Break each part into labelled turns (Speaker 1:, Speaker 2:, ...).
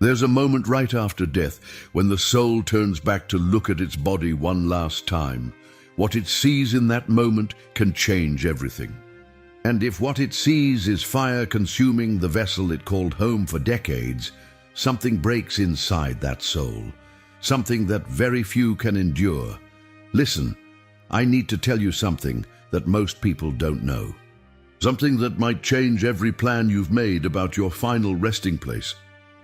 Speaker 1: There's a moment right after death when the soul turns back to look at its body one last time. What it sees in that moment can change everything. And if what it sees is fire consuming the vessel it called home for decades, something breaks inside that soul, something that very few can endure. Listen, I need to tell you something that most people don't know. Something that might change every plan you've made about your final resting place.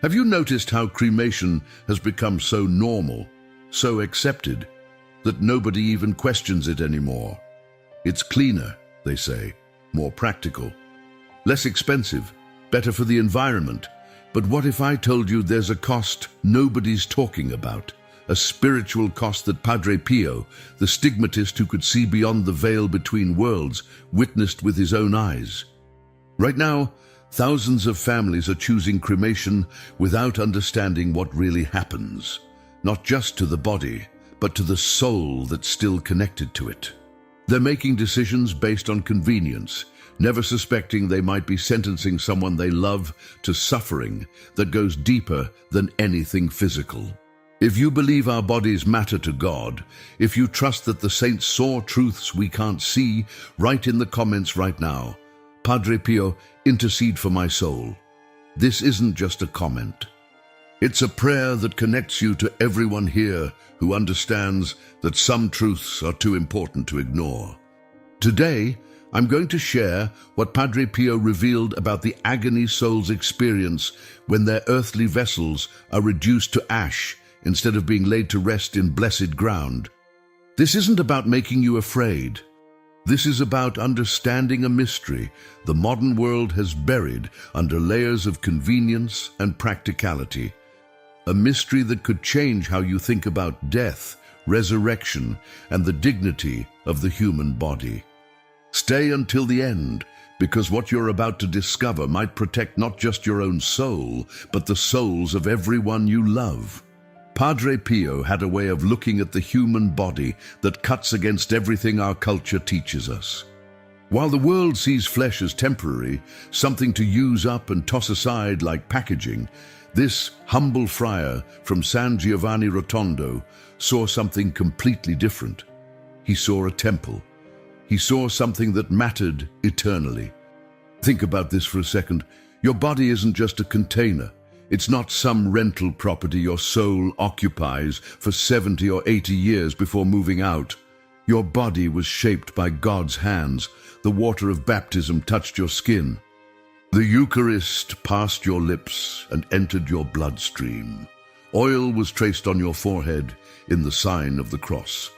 Speaker 1: Have you noticed how cremation has become so normal, so accepted, that nobody even questions it anymore? It's cleaner, they say, more practical, less expensive, better for the environment. But what if I told you there's a cost nobody's talking about? A spiritual cost that Padre Pio, the stigmatist who could see beyond the veil between worlds, witnessed with his own eyes. Right now, thousands of families are choosing cremation without understanding what really happens, not just to the body, but to the soul that's still connected to it. They're making decisions based on convenience, never suspecting they might be sentencing someone they love to suffering that goes deeper than anything physical. If you believe our bodies matter to God, if you trust that the saints saw truths we can't see, write in the comments right now, Padre Pio, intercede for my soul. This isn't just a comment. It's a prayer that connects you to everyone here who understands that some truths are too important to ignore. Today, I'm going to share what Padre Pio revealed about the agony souls experience when their earthly vessels are reduced to ash instead of being laid to rest in blessed ground. This isn't about making you afraid. This is about understanding a mystery the modern world has buried under layers of convenience and practicality. A mystery that could change how you think about death, resurrection, and the dignity of the human body. Stay until the end, because what you're about to discover might protect not just your own soul, but the souls of everyone you love. Padre Pio had a way of looking at the human body that cuts against everything our culture teaches us. While the world sees flesh as temporary, something to use up and toss aside like packaging, this humble friar from San Giovanni Rotondo saw something completely different. He saw a temple. He saw something that mattered eternally. Think about this for a second. Your body isn't just a container. It's not some rental property your soul occupies for 70 or 80 years before moving out. Your body was shaped by God's hands. The water of baptism touched your skin. The Eucharist passed your lips and entered your bloodstream. Oil was traced on your forehead in the sign of the cross.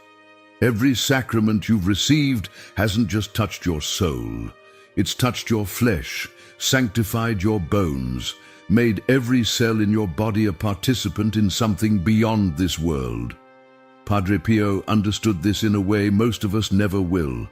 Speaker 1: Every sacrament you've received hasn't just touched your soul. It's touched your flesh, sanctified your bones, made every cell in your body a participant in something beyond this world. Padre Pio understood this in a way most of us never will.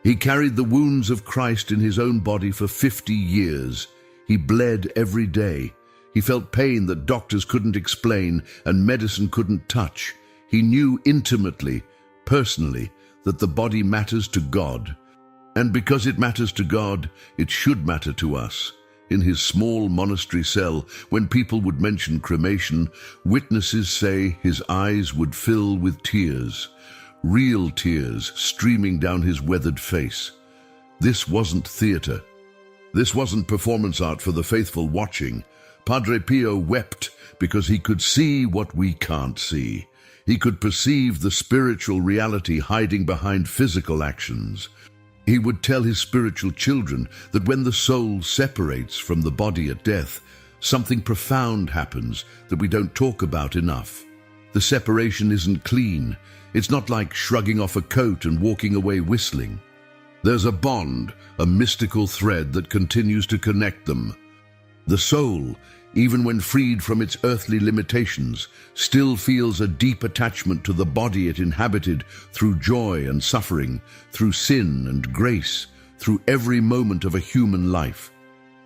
Speaker 1: He carried the wounds of Christ in his own body for 50 years. He bled every day. He felt pain that doctors couldn't explain and medicine couldn't touch. He knew intimately, personally, that the body matters to God. And because it matters to God, it should matter to us. In his small monastery cell, when people would mention cremation, witnesses say his eyes would fill with tears, real tears streaming down his weathered face. This wasn't theater. This wasn't performance art for the faithful watching. Padre Pio wept because he could see what we can't see. He could perceive the spiritual reality hiding behind physical actions. He would tell his spiritual children that when the soul separates from the body at death, something profound happens that we don't talk about enough. The separation isn't clean. It's not like shrugging off a coat and walking away whistling. There's a bond, a mystical thread that continues to connect them. The soul, even when freed from its earthly limitations, still feels a deep attachment to the body it inhabited through joy and suffering, through sin and grace, through every moment of a human life.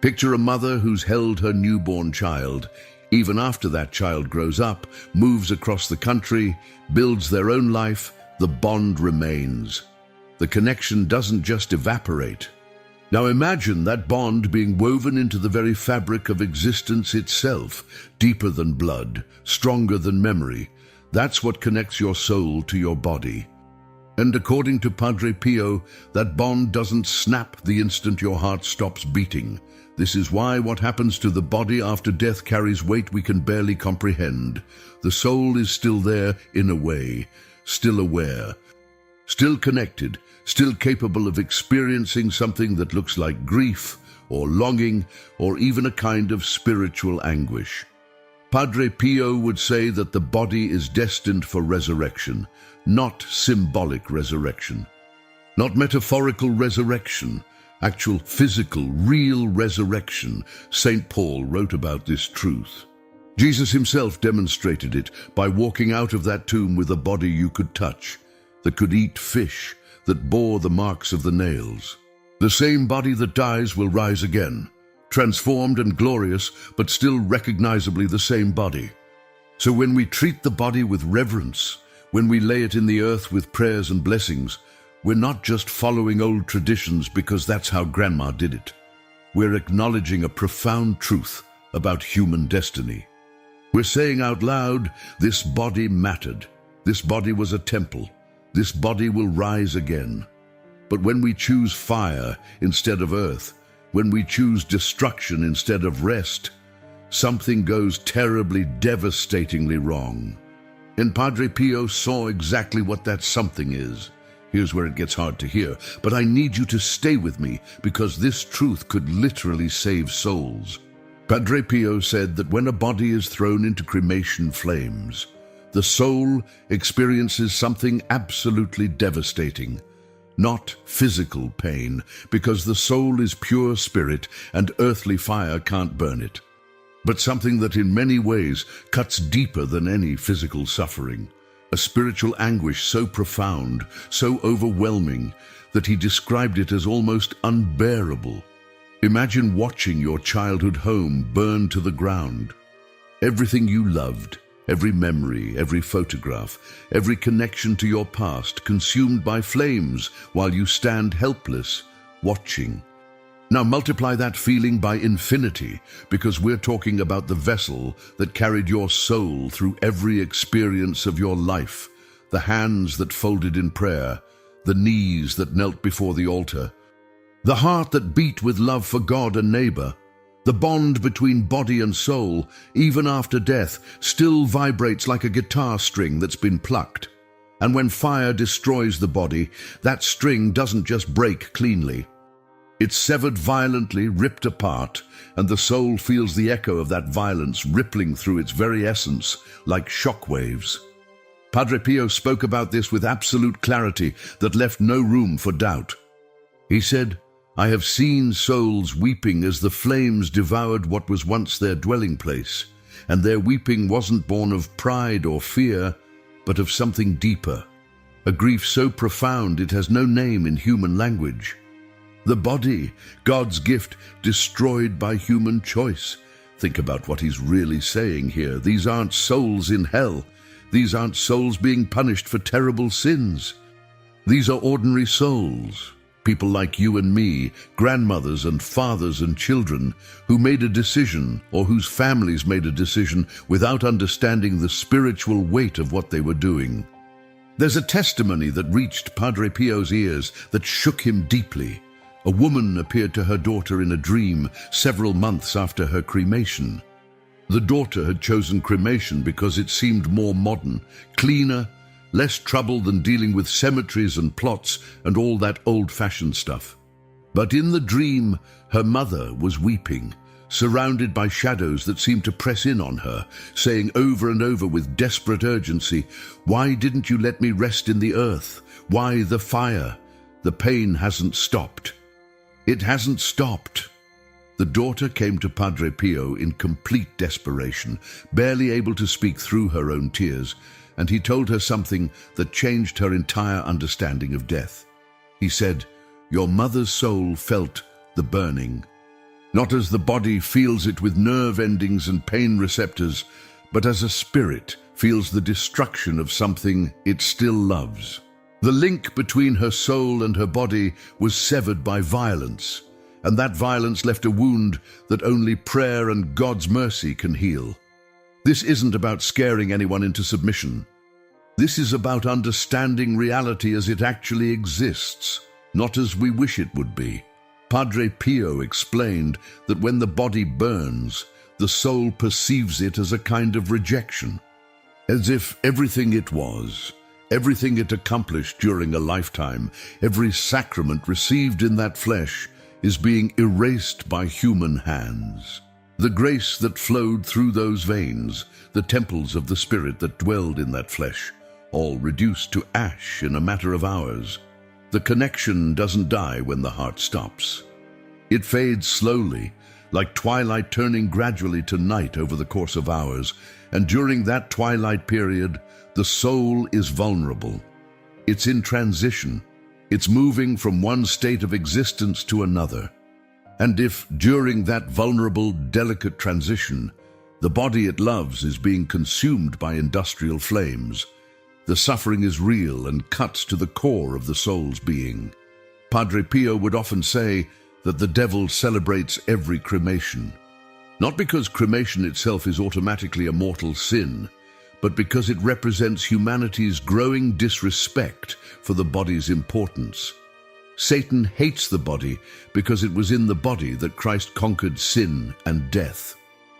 Speaker 1: Picture a mother who's held her newborn child. Even after that child grows up, moves across the country, builds their own life, the bond remains. The connection doesn't just evaporate. Now imagine that bond being woven into the very fabric of existence itself, deeper than blood, stronger than memory. That's what connects your soul to your body. And according to Padre Pio, that bond doesn't snap the instant your heart stops beating. This is why what happens to the body after death carries weight we can barely comprehend. The soul is still there in a way, still aware, still connected, still capable of experiencing something that looks like grief or longing or even a kind of spiritual anguish. Padre Pio would say that the body is destined for resurrection, not symbolic resurrection, not metaphorical resurrection, actual physical, real resurrection. St. Paul wrote about this truth. Jesus himself demonstrated it by walking out of that tomb with a body you could touch, that could eat fish, that bore the marks of the nails. The same body that dies will rise again, transformed and glorious, but still recognizably the same body. So when we treat the body with reverence, when we lay it in the earth with prayers and blessings, we're not just following old traditions because that's how Grandma did it. We're acknowledging a profound truth about human destiny. We're saying out loud, this body mattered. This body was a temple. This body will rise again. But when we choose fire instead of earth, when we choose destruction instead of rest, something goes terribly, devastatingly wrong. And Padre Pio saw exactly what that something is. Here's where it gets hard to hear, but I need you to stay with me because this truth could literally save souls. Padre Pio said that when a body is thrown into cremation flames, the soul experiences something absolutely devastating. Not physical pain, because the soul is pure spirit and earthly fire can't burn it, but something that in many ways cuts deeper than any physical suffering. A spiritual anguish so profound, so overwhelming, that he described it as almost unbearable. Imagine watching your childhood home burn to the ground. Everything you loved, every memory, every photograph, every connection to your past consumed by flames while you stand helpless, watching. Now multiply that feeling by infinity, because we're talking about the vessel that carried your soul through every experience of your life, the hands that folded in prayer, the knees that knelt before the altar, the heart that beat with love for God and neighbor. The bond between body and soul, even after death, still vibrates like a guitar string that's been plucked. And when fire destroys the body, that string doesn't just break cleanly. It's severed violently, ripped apart, and the soul feels the echo of that violence rippling through its very essence like shock waves. Padre Pio spoke about this with absolute clarity that left no room for doubt. He said, "I have seen souls weeping as the flames devoured what was once their dwelling place, and their weeping wasn't born of pride or fear, but of something deeper, a grief so profound it has no name in human language. The body, God's gift, destroyed by human choice." Think about what he's really saying here. These aren't souls in hell. These aren't souls being punished for terrible sins. These are ordinary souls, people like you and me, grandmothers and fathers and children, who made a decision, or whose families made a decision, without understanding the spiritual weight of what they were doing. There's a testimony that reached Padre Pio's ears that shook him deeply. A woman appeared to her daughter in a dream several months after her cremation. The daughter had chosen cremation because it seemed more modern, cleaner, less trouble than dealing with cemeteries and plots and all that old-fashioned stuff. But in the dream, her mother was weeping, surrounded by shadows that seemed to press in on her, saying over and over with desperate urgency, "Why didn't you let me rest in the earth? Why the fire? The pain hasn't stopped. It hasn't stopped." The daughter came to Padre Pio in complete desperation, barely able to speak through her own tears, and he told her something that changed her entire understanding of death. He said, "Your mother's soul felt the burning, not as the body feels it with nerve endings and pain receptors, but as a spirit feels the destruction of something it still loves." The link between her soul and her body was severed by violence. and that violence left a wound that only prayer and God's mercy can heal. This isn't about scaring anyone into submission. This is about understanding reality as it actually exists, not as we wish it would be. Padre Pio explained that when the body burns, the soul perceives it as a kind of rejection, as if everything it was, everything it accomplished during a lifetime, every sacrament received in that flesh, is being erased by human hands. The grace that flowed through those veins, the temples of the Spirit that dwelled in that flesh, all reduced to ash in a matter of hours. The connection doesn't die when the heart stops. It fades slowly, like twilight turning gradually to night over the course of hours, and during that twilight period, the soul is vulnerable. It's in transition. It's moving from one state of existence to another. And if, during that vulnerable, delicate transition, the body it loves is being consumed by industrial flames, the suffering is real and cuts to the core of the soul's being. Padre Pio would often say that the devil celebrates every cremation, not because cremation itself is automatically a mortal sin, but because it represents humanity's growing disrespect for the body's importance. Satan hates the body because it was in the body that Christ conquered sin and death.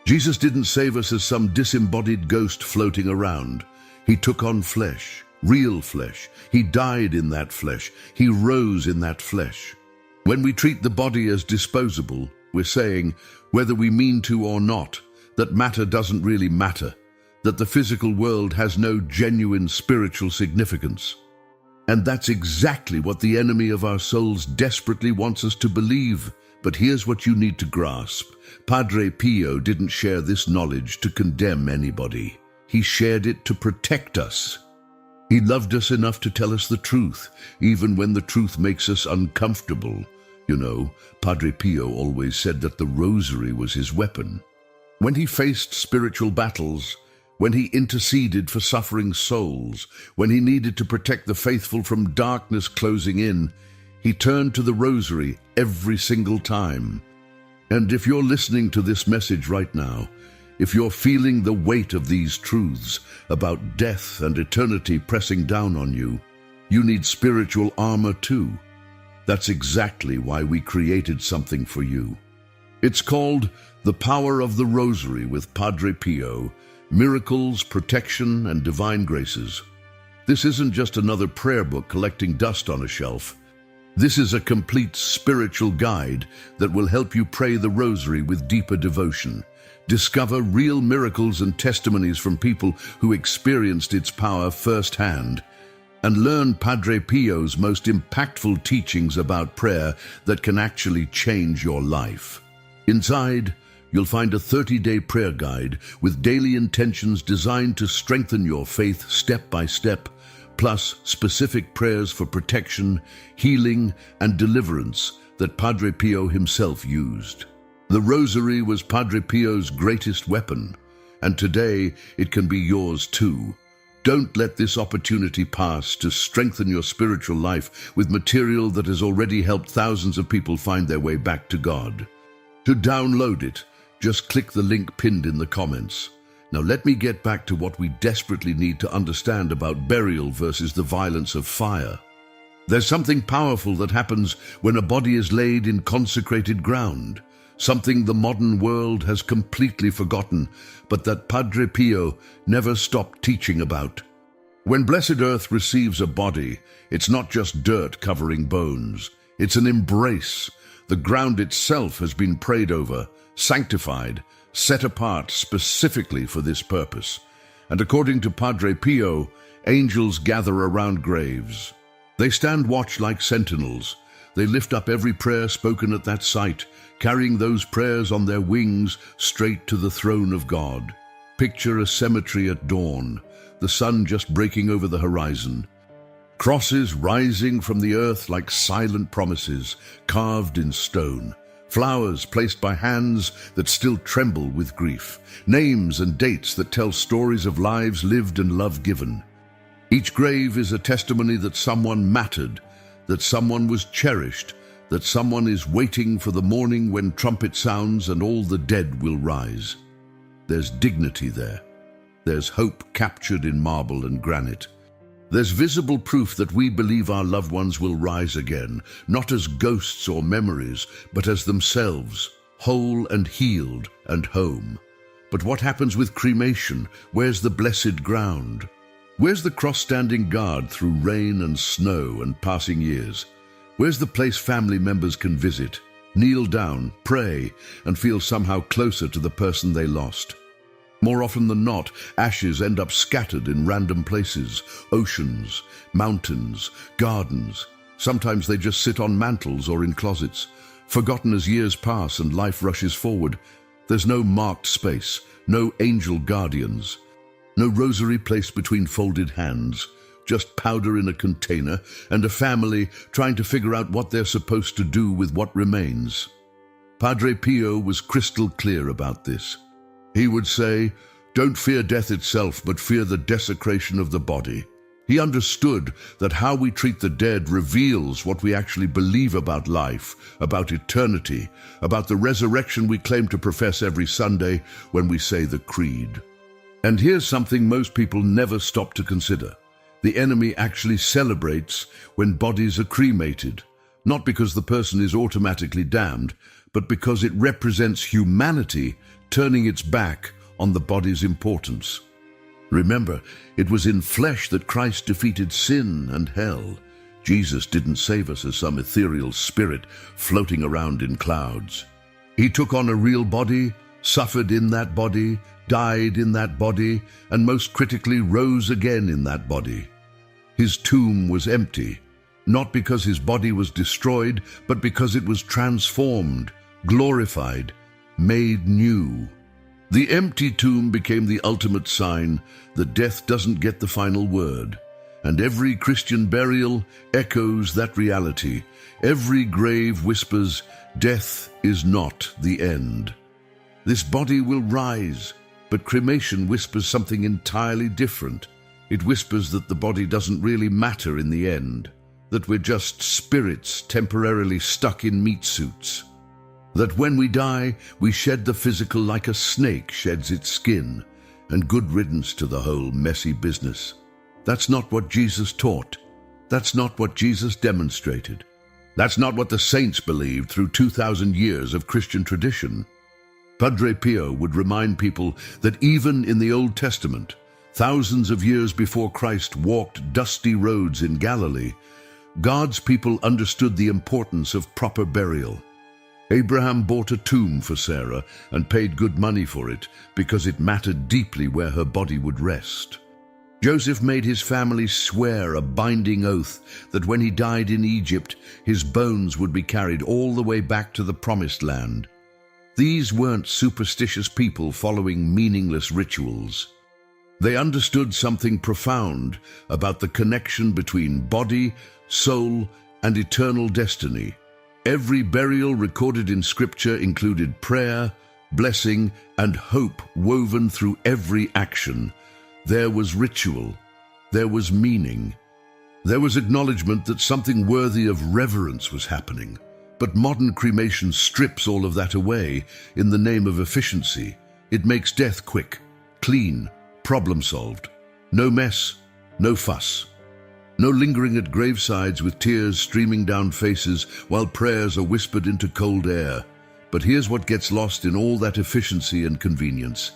Speaker 1: Jesus didn't save us as some disembodied ghost floating around. He took on flesh, real flesh. He died in that flesh. He rose in that flesh. When we treat the body as disposable, we're saying, whether we mean to or not, that matter doesn't really matter, that the physical world has no genuine spiritual significance. And that's exactly what the enemy of our souls desperately wants us to believe. But here's what you need to grasp. Padre Pio didn't share this knowledge to condemn anybody. He shared it to protect us. He loved us enough to tell us the truth, even when the truth makes us uncomfortable. You know, Padre Pio always said that the rosary was his weapon. When he faced spiritual battles, when he interceded for suffering souls, when he needed to protect the faithful from darkness closing in, he turned to the rosary every single time. And if you're listening to this message right now, if you're feeling the weight of these truths about death and eternity pressing down on you, you need spiritual armor too. That's exactly why we created something for you. It's called The Power of the Rosary with Padre Pio, Miracles, Protection, and Divine Graces. This isn't just another prayer book collecting dust on a shelf. This is a complete spiritual guide that will help you pray the Rosary with deeper devotion, discover real miracles and testimonies from people who experienced its power firsthand, and learn Padre Pio's most impactful teachings about prayer that can actually change your life. Inside, you'll find a 30-day prayer guide with daily intentions designed to strengthen your faith step by step, plus specific prayers for protection, healing, and deliverance that Padre Pio himself used. The Rosary was Padre Pio's greatest weapon, and today it can be yours too. Don't let this opportunity pass to strengthen your spiritual life with material that has already helped thousands of people find their way back to God. To download it, just click the link pinned in the comments. Now let me get back to what we desperately need to understand about burial versus the violence of fire. There's something powerful that happens when a body is laid in consecrated ground, something the modern world has completely forgotten, but that Padre Pio never stopped teaching about. When Blessed Earth receives a body, it's not just dirt covering bones. It's an embrace. The ground itself has been prayed over, sanctified, set apart specifically for this purpose. And according to Padre Pio, angels gather around graves. They stand watch like sentinels. They lift up every prayer spoken at that site, carrying those prayers on their wings straight to the throne of God. Picture a cemetery at dawn, the sun just breaking over the horizon. Crosses rising from the earth like silent promises, carved in stone. Flowers placed by hands that still tremble with grief. Names and dates that tell stories of lives lived and love given. Each grave is a testimony that someone mattered, that someone was cherished, that someone is waiting for the morning when trumpet sounds and all the dead will rise. There's dignity there. There's hope captured in marble and granite. There's visible proof that we believe our loved ones will rise again, not as ghosts or memories, but as themselves, whole and healed and home. But what happens with cremation? Where's the blessed ground? Where's the cross standing guard through rain and snow and passing years? Where's the place family members can visit, kneel down, pray, and feel somehow closer to the person they lost? More often than not, ashes end up scattered in random places, oceans, mountains, gardens. Sometimes they just sit on mantles or in closets, forgotten as years pass and life rushes forward. There's no marked space, no angel guardians, no rosary placed between folded hands, just powder in a container and a family trying to figure out what they're supposed to do with what remains. Padre Pio was crystal clear about this. He would say, "Don't fear death itself, but fear the desecration of the body." He understood that how we treat the dead reveals what we actually believe about life, about eternity, about the resurrection we claim to profess every Sunday when we say the creed. And here's something most people never stop to consider. The enemy actually celebrates when bodies are cremated, not because the person is automatically damned, but because it represents humanity turning its back on the body's importance. Remember, it was in flesh that Christ defeated sin and hell. Jesus didn't save us as some ethereal spirit floating around in clouds. He took on a real body, suffered in that body, died in that body, and most critically rose again in that body. His tomb was empty, not because his body was destroyed, but because it was transformed, glorified, made new. The empty tomb became the ultimate sign that death doesn't get the final word, and every Christian burial echoes that reality. Every grave whispers, death is not the end. This body will rise, but cremation whispers something entirely different. It whispers that the body doesn't really matter in the end, that we're just spirits temporarily stuck in meat suits. That when we die, we shed the physical like a snake sheds its skin, and good riddance to the whole messy business. That's not what Jesus taught. That's not what Jesus demonstrated. That's not what the saints believed through 2,000 years of Christian tradition. Padre Pio would remind people that even in the Old Testament, thousands of years before Christ walked dusty roads in Galilee, God's people understood the importance of proper burial. Abraham bought a tomb for Sarah and paid good money for it because it mattered deeply where her body would rest. Joseph made his family swear a binding oath that when he died in Egypt, his bones would be carried all the way back to the Promised Land. These weren't superstitious people following meaningless rituals. They understood something profound about the connection between body, soul, and eternal destiny. Every burial recorded in Scripture included prayer, blessing, and hope woven through every action. There was ritual. There was meaning. There was acknowledgement that something worthy of reverence was happening. But modern cremation strips all of that away in the name of efficiency. It makes death quick, clean, problem solved. No mess, no fuss. No lingering at gravesides with tears streaming down faces while prayers are whispered into cold air. But here's what gets lost in all that efficiency and convenience.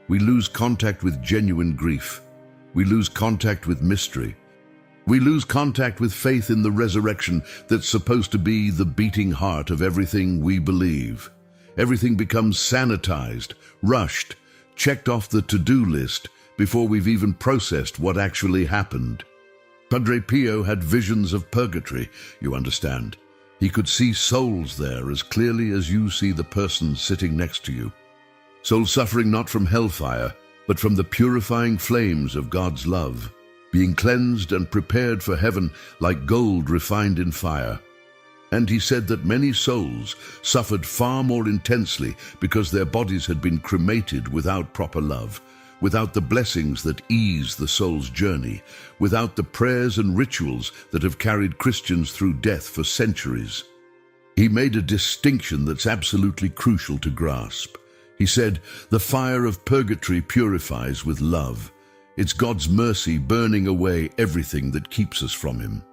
Speaker 1: We lose contact with genuine grief. We lose contact with mystery. We lose contact with faith in the resurrection that's supposed to be the beating heart of everything we believe. Everything becomes sanitized, rushed, checked off the to-do list before we've even processed what actually happened. Padre Pio had visions of purgatory, you understand. He could see souls there as clearly as you see the person sitting next to you. Souls suffering not from hellfire, but from the purifying flames of God's love, being cleansed and prepared for heaven like gold refined in fire. And he said that many souls suffered far more intensely because their bodies had been cremated without proper love, without the blessings that ease the soul's journey, without the prayers and rituals that have carried Christians through death for centuries. He made a distinction that's absolutely crucial to grasp. He said, "The fire of purgatory purifies with love. It's God's mercy burning away everything that keeps us from Him.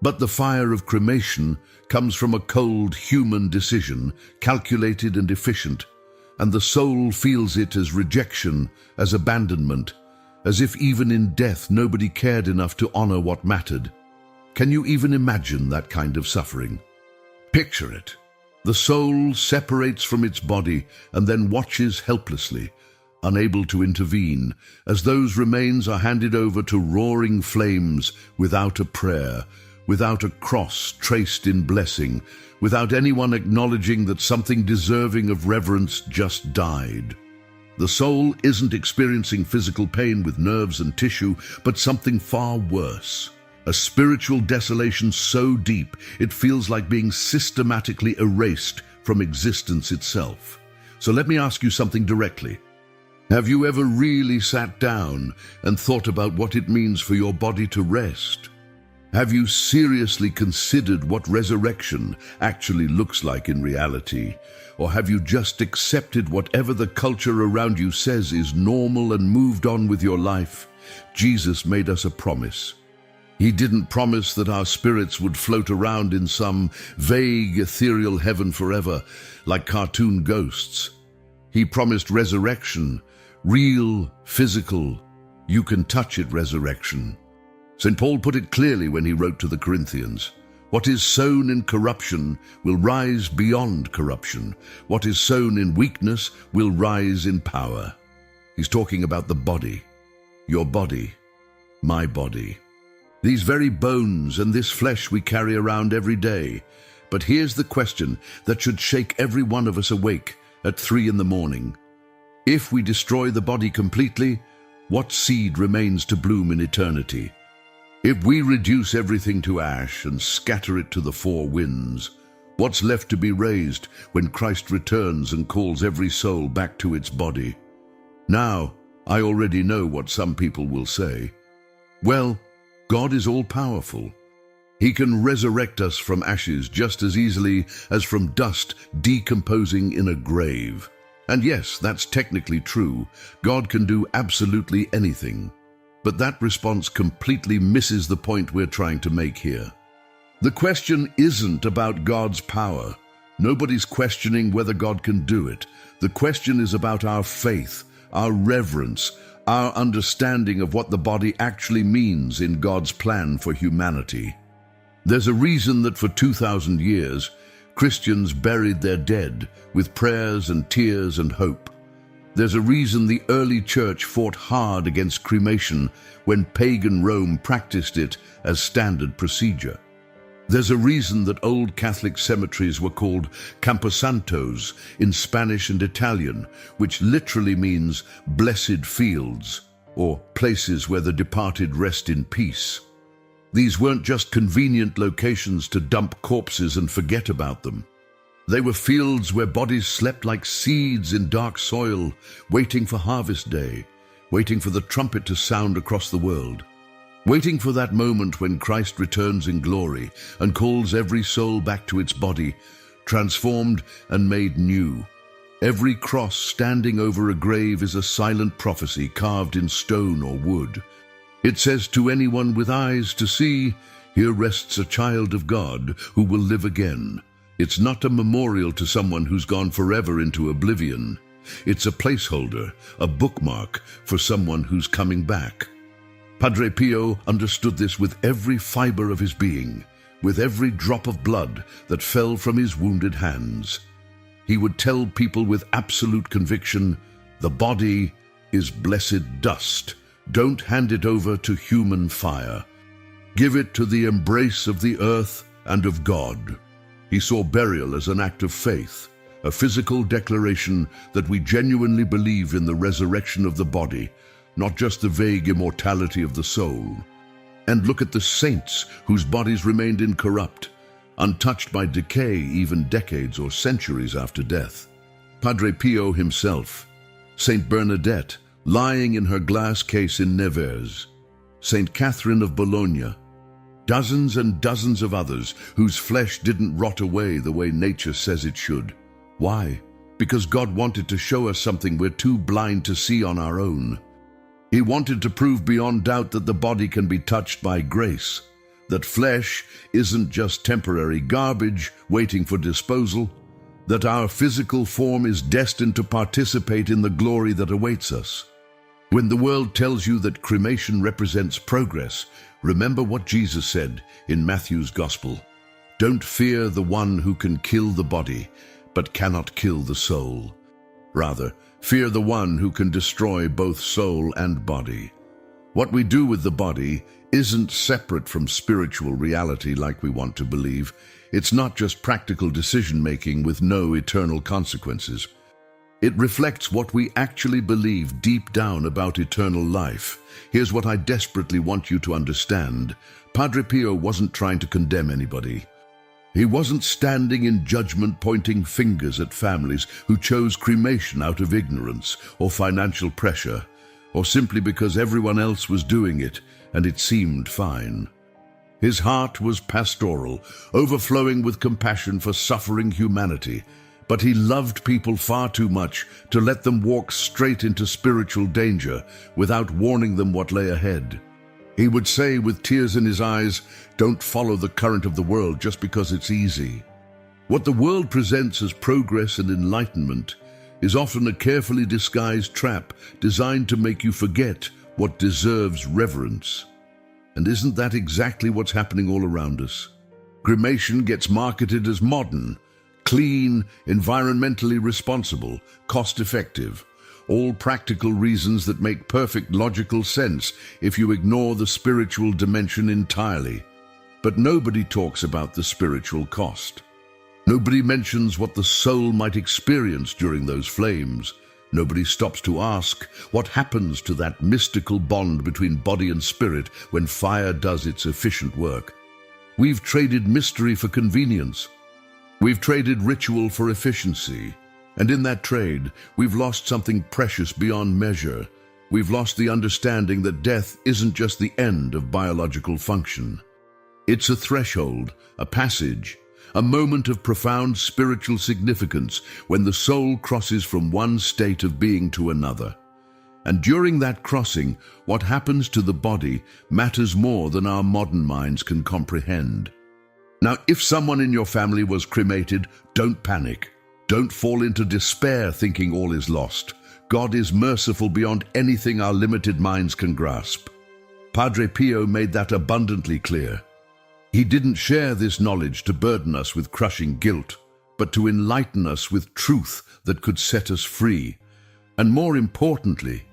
Speaker 1: But the fire of cremation comes from a cold human decision, calculated and efficient, and the soul feels it as rejection, as abandonment, as if even in death nobody cared enough to honor what mattered." Can you even imagine that kind of suffering? Picture it. The soul separates from its body and then watches helplessly, unable to intervene, as those remains are handed over to roaring flames without a prayer, without a cross traced in blessing, without anyone acknowledging that something deserving of reverence just died. The soul isn't experiencing physical pain with nerves and tissue, but something far worse. A spiritual desolation so deep it feels like being systematically erased from existence itself. So let me ask you something directly. Have you ever really sat down and thought about what it means for your body to rest? Have you seriously considered what resurrection actually looks like in reality? Or have you just accepted whatever the culture around you says is normal and moved on with your life? Jesus made us a promise. He didn't promise that our spirits would float around in some vague, ethereal heaven forever, like cartoon ghosts. He promised resurrection, real, physical, you can touch it resurrection. St. Paul put it clearly when he wrote to the Corinthians, "What is sown in corruption will rise beyond corruption. What is sown in weakness will rise in power." He's talking about the body, your body, my body. These very bones and this flesh we carry around every day. But here's the question that should shake every one of us awake at 3 in the morning. If we destroy the body completely, what seed remains to bloom in eternity? If we reduce everything to ash and scatter it to the 4 winds, what's left to be raised when Christ returns and calls every soul back to its body? Now, I already know what some people will say. Well, God is all-powerful. He can resurrect us from ashes just as easily as from dust decomposing in a grave. And yes, that's technically true. God can do absolutely anything. But that response completely misses the point we're trying to make here. The question isn't about God's power. Nobody's questioning whether God can do it. The question is about our faith, our reverence, our understanding of what the body actually means in God's plan for humanity. There's a reason that for 2,000 years, Christians buried their dead with prayers and tears and hope. There's a reason the early church fought hard against cremation when pagan Rome practiced it as standard procedure. There's a reason that old Catholic cemeteries were called camposantos in Spanish and Italian, which literally means blessed fields, or places where the departed rest in peace. These weren't just convenient locations to dump corpses and forget about them. They were fields where bodies slept like seeds in dark soil, waiting for harvest day, waiting for the trumpet to sound across the world. Waiting for that moment when Christ returns in glory and calls every soul back to its body, transformed and made new. Every cross standing over a grave is a silent prophecy carved in stone or wood. It says to anyone with eyes to see, "Here rests a child of God who will live again." It's not a memorial to someone who's gone forever into oblivion. It's a placeholder, a bookmark for someone who's coming back. Padre Pio understood this with every fiber of his being, with every drop of blood that fell from his wounded hands. He would tell people with absolute conviction, "The body is blessed dust. Don't hand it over to human fire. Give it to the embrace of the earth and of God." He saw burial as an act of faith, a physical declaration that we genuinely believe in the resurrection of the body, not just the vague immortality of the soul. And look at the saints whose bodies remained incorrupt, untouched by decay even decades or centuries after death. Padre Pio himself, Saint Bernadette, lying in her glass case in Nevers, Saint Catherine of Bologna, Dozens and dozens of others whose flesh didn't rot away the way nature says it should. Why? Because God wanted to show us something we're too blind to see on our own. He wanted to prove beyond doubt that the body can be touched by grace, that flesh isn't just temporary garbage waiting for disposal, that our physical form is destined to participate in the glory that awaits us. When the world tells you that cremation represents progress, remember what Jesus said in Matthew's Gospel. Don't fear the one who can kill the body, but cannot kill the soul. Rather, fear the one who can destroy both soul and body. What we do with the body isn't separate from spiritual reality like we want to believe. It's not just practical decision-making with no eternal consequences. It reflects what we actually believe deep down about eternal life. Here's what I desperately want you to understand. Padre Pio wasn't trying to condemn anybody. He wasn't standing in judgment pointing fingers at families who chose cremation out of ignorance or financial pressure, or simply because everyone else was doing it and it seemed fine. His heart was pastoral, overflowing with compassion for suffering humanity, but he loved people far too much to let them walk straight into spiritual danger without warning them what lay ahead. He would say with tears in his eyes, "Don't follow the current of the world just because it's easy." What the world presents as progress and enlightenment is often a carefully disguised trap designed to make you forget what deserves reverence. And isn't that exactly what's happening all around us? Cremation gets marketed as modern, clean, environmentally responsible, cost-effective. All practical reasons that make perfect logical sense if you ignore the spiritual dimension entirely. But nobody talks about the spiritual cost. Nobody mentions what the soul might experience during those flames. Nobody stops to ask what happens to that mystical bond between body and spirit when fire does its efficient work. We've traded mystery for convenience. We've traded ritual for efficiency. And in that trade, we've lost something precious beyond measure. We've lost the understanding that death isn't just the end of biological function. It's a threshold, a passage, a moment of profound spiritual significance when the soul crosses from one state of being to another. And during that crossing, what happens to the body matters more than our modern minds can comprehend. Now, if someone in your family was cremated, don't panic. Don't fall into despair thinking all is lost. God is merciful beyond anything our limited minds can grasp. Padre Pio made that abundantly clear. He didn't share this knowledge to burden us with crushing guilt, but to enlighten us with truth that could set us free. And more importantly,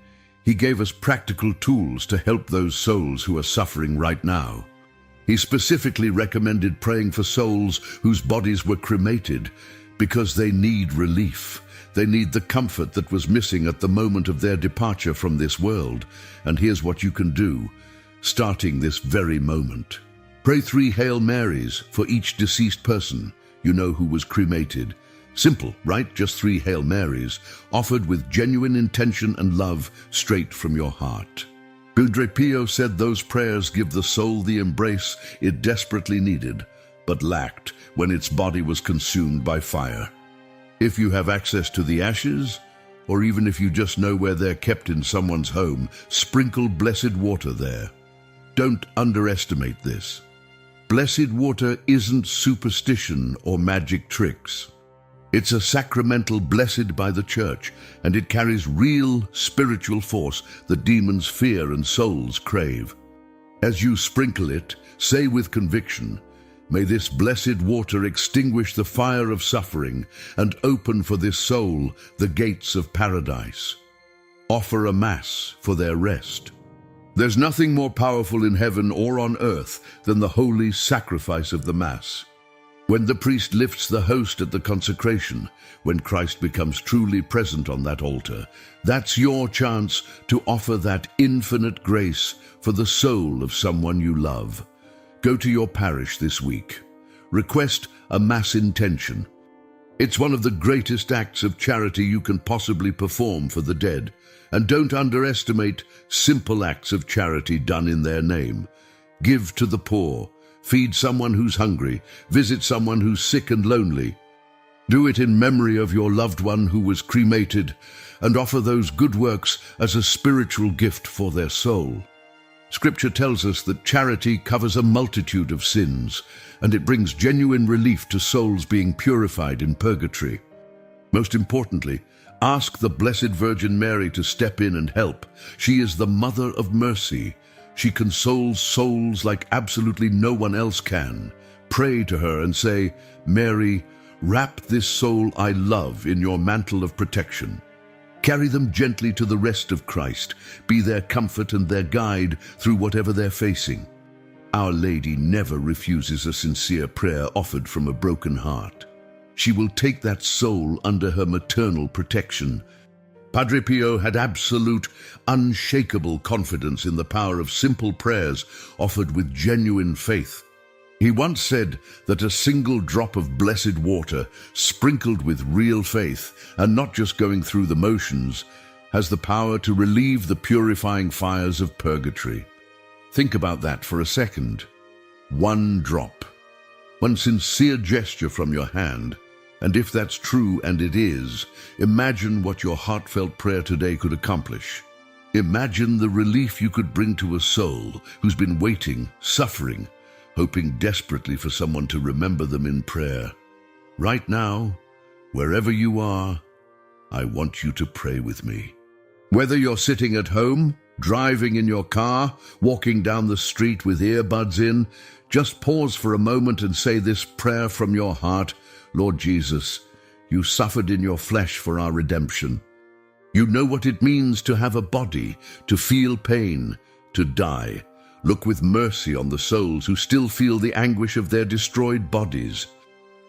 Speaker 1: he gave us practical tools to help those souls who are suffering right now. He specifically recommended praying for souls whose bodies were cremated because they need relief. They need the comfort that was missing at the moment of their departure from this world. And here's what you can do, starting this very moment. Pray 3 Hail Marys for each deceased person you know who was cremated. Simple, right? Just 3 Hail Marys, offered with genuine intention and love straight from your heart. Padre Pio said those prayers give the soul the embrace it desperately needed, but lacked when its body was consumed by fire. If you have access to the ashes, or even if you just know where they're kept in someone's home, sprinkle blessed water there. Don't underestimate this. Blessed water isn't superstition or magic tricks. It's a sacramental blessed by the Church, and it carries real spiritual force that demons fear and souls crave. As you sprinkle it, say with conviction, "May this blessed water extinguish the fire of suffering and open for this soul the gates of paradise." Offer a Mass for their rest. There's nothing more powerful in heaven or on earth than the holy sacrifice of the Mass. When the priest lifts the host at the consecration, when Christ becomes truly present on that altar, that's your chance to offer that infinite grace for the soul of someone you love. Go to your parish this week. Request a Mass intention. It's one of the greatest acts of charity you can possibly perform for the dead. And don't underestimate simple acts of charity done in their name. Give to the poor, Feed someone who's hungry. Visit someone who's sick and lonely. Do it in memory of your loved one who was cremated, and offer those good works as a spiritual gift for their soul. Scripture tells us that charity covers a multitude of sins, and it brings genuine relief to souls being purified in purgatory. Most importantly, ask the Blessed Virgin Mary to step in and help. She is the Mother of Mercy. She consoles souls like absolutely no one else can. Pray to her and say, "Mary, wrap this soul I love in your mantle of protection. Carry them gently to the rest of Christ. Be their comfort and their guide through whatever they're facing." Our Lady never refuses a sincere prayer offered from a broken heart. She will take that soul under her maternal protection. Padre Pio had absolute, unshakable confidence in the power of simple prayers offered with genuine faith. He once said that a single drop of blessed water, sprinkled with real faith, and not just going through the motions, has the power to relieve the purifying fires of purgatory. Think about that for a second. One drop. One sincere gesture from your hand. And if that's true, and it is, imagine what your heartfelt prayer today could accomplish. Imagine the relief you could bring to a soul who's been waiting, suffering, hoping desperately for someone to remember them in prayer. Right now, wherever you are, I want you to pray with me. Whether you're sitting at home, driving in your car, walking down the street with earbuds in, just pause for a moment and say this prayer from your heart. Lord Jesus, you suffered in your flesh for our redemption. You know what it means to have a body, to feel pain, to die. Look with mercy on the souls who still feel the anguish of their destroyed bodies.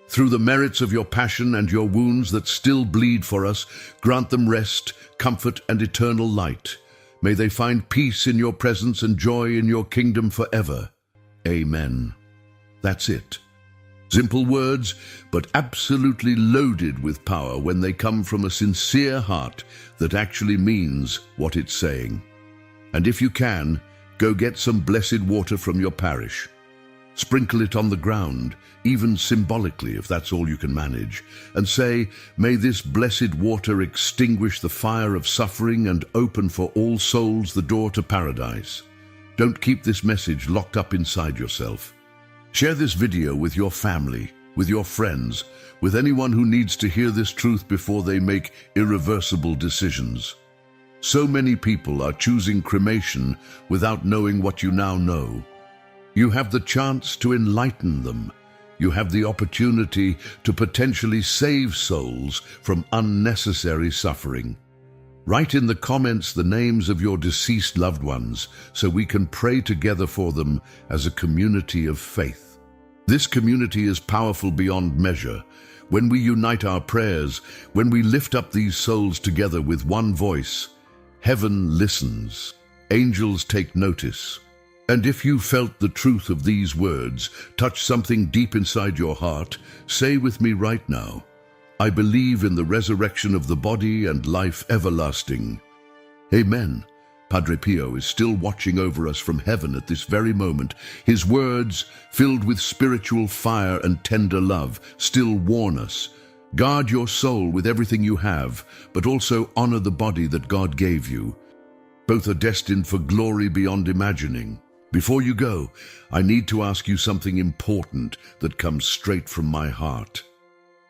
Speaker 1: Through the merits of your passion and your wounds that still bleed for us, grant them rest, comfort, and eternal light. May they find peace in your presence and joy in your kingdom forever. Amen. That's it. Simple words, but absolutely loaded with power when they come from a sincere heart that actually means what it's saying. And if you can, go get some blessed water from your parish. Sprinkle it on the ground, even symbolically if that's all you can manage, and say, "May this blessed water extinguish the fire of suffering and open for all souls the door to paradise." Don't keep this message locked up inside yourself. Share this video with your family, with your friends, with anyone who needs to hear this truth before they make irreversible decisions. So many people are choosing cremation without knowing what you now know. You have the chance to enlighten them. You have the opportunity to potentially save souls from unnecessary suffering. Write in the comments the names of your deceased loved ones so we can pray together for them as a community of faith. This community is powerful beyond measure. When we unite our prayers, when we lift up these souls together with one voice, heaven listens, angels take notice. And if you felt the truth of these words touch something deep inside your heart, say with me right now, "I believe in the resurrection of the body and life everlasting." Amen. Padre Pio is still watching over us from heaven at this very moment. His words, filled with spiritual fire and tender love, still warn us. Guard your soul with everything you have, but also honor the body that God gave you. Both are destined for glory beyond imagining. Before you go, I need to ask you something important that comes straight from my heart.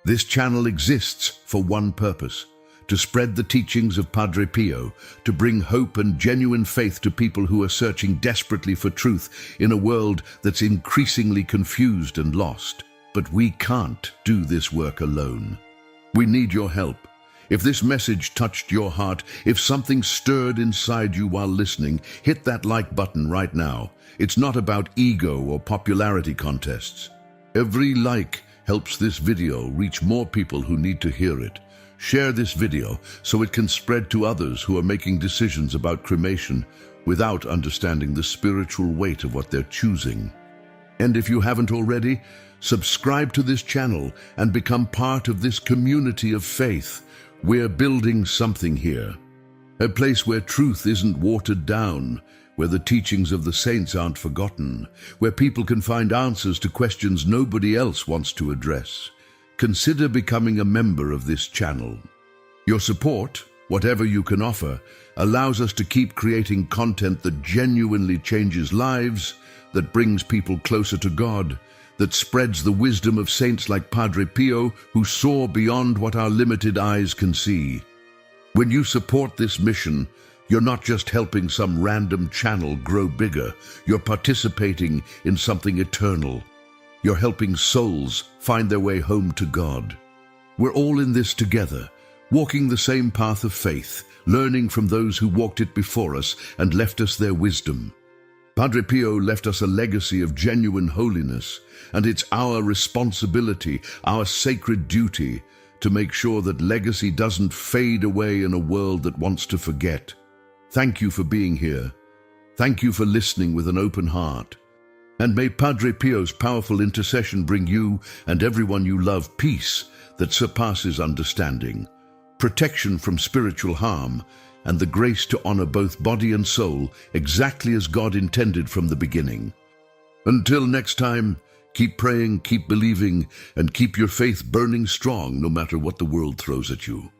Speaker 1: This channel exists for one purpose: to spread the teachings of Padre Pio, to bring hope and genuine faith to people who are searching desperately for truth in a world that's increasingly confused and lost. But we can't do this work alone. We need your help. If this message touched your heart, if something stirred inside you while listening, hit that like button right now. It's not about ego or popularity contests. Every like helps this video reach more people who need to hear it. Share this video so it can spread to others who are making decisions about cremation without understanding the spiritual weight of what they're choosing. And if you haven't already, subscribe to this channel and become part of this community of faith. We're building something here. A place where truth isn't watered down, where the teachings of the saints aren't forgotten, where people can find answers to questions nobody else wants to address. Consider becoming a member of this channel. Your support, whatever you can offer, allows us to keep creating content that genuinely changes lives, that brings people closer to God, that spreads the wisdom of saints like Padre Pio, who soar beyond what our limited eyes can see. When you support this mission, you're not just helping some random channel grow bigger, you're participating in something eternal. You're helping souls find their way home to God. We're all in this together, walking the same path of faith, learning from those who walked it before us and left us their wisdom. Padre Pio left us a legacy of genuine holiness, and it's our responsibility, our sacred duty, to make sure that legacy doesn't fade away in a world that wants to forget. Thank you for being here. Thank you for listening with an open heart. And may Padre Pio's powerful intercession bring you and everyone you love peace that surpasses understanding, protection from spiritual harm, and the grace to honor both body and soul exactly as God intended from the beginning. Until next time, keep praying, keep believing, and keep your faith burning strong no matter what the world throws at you.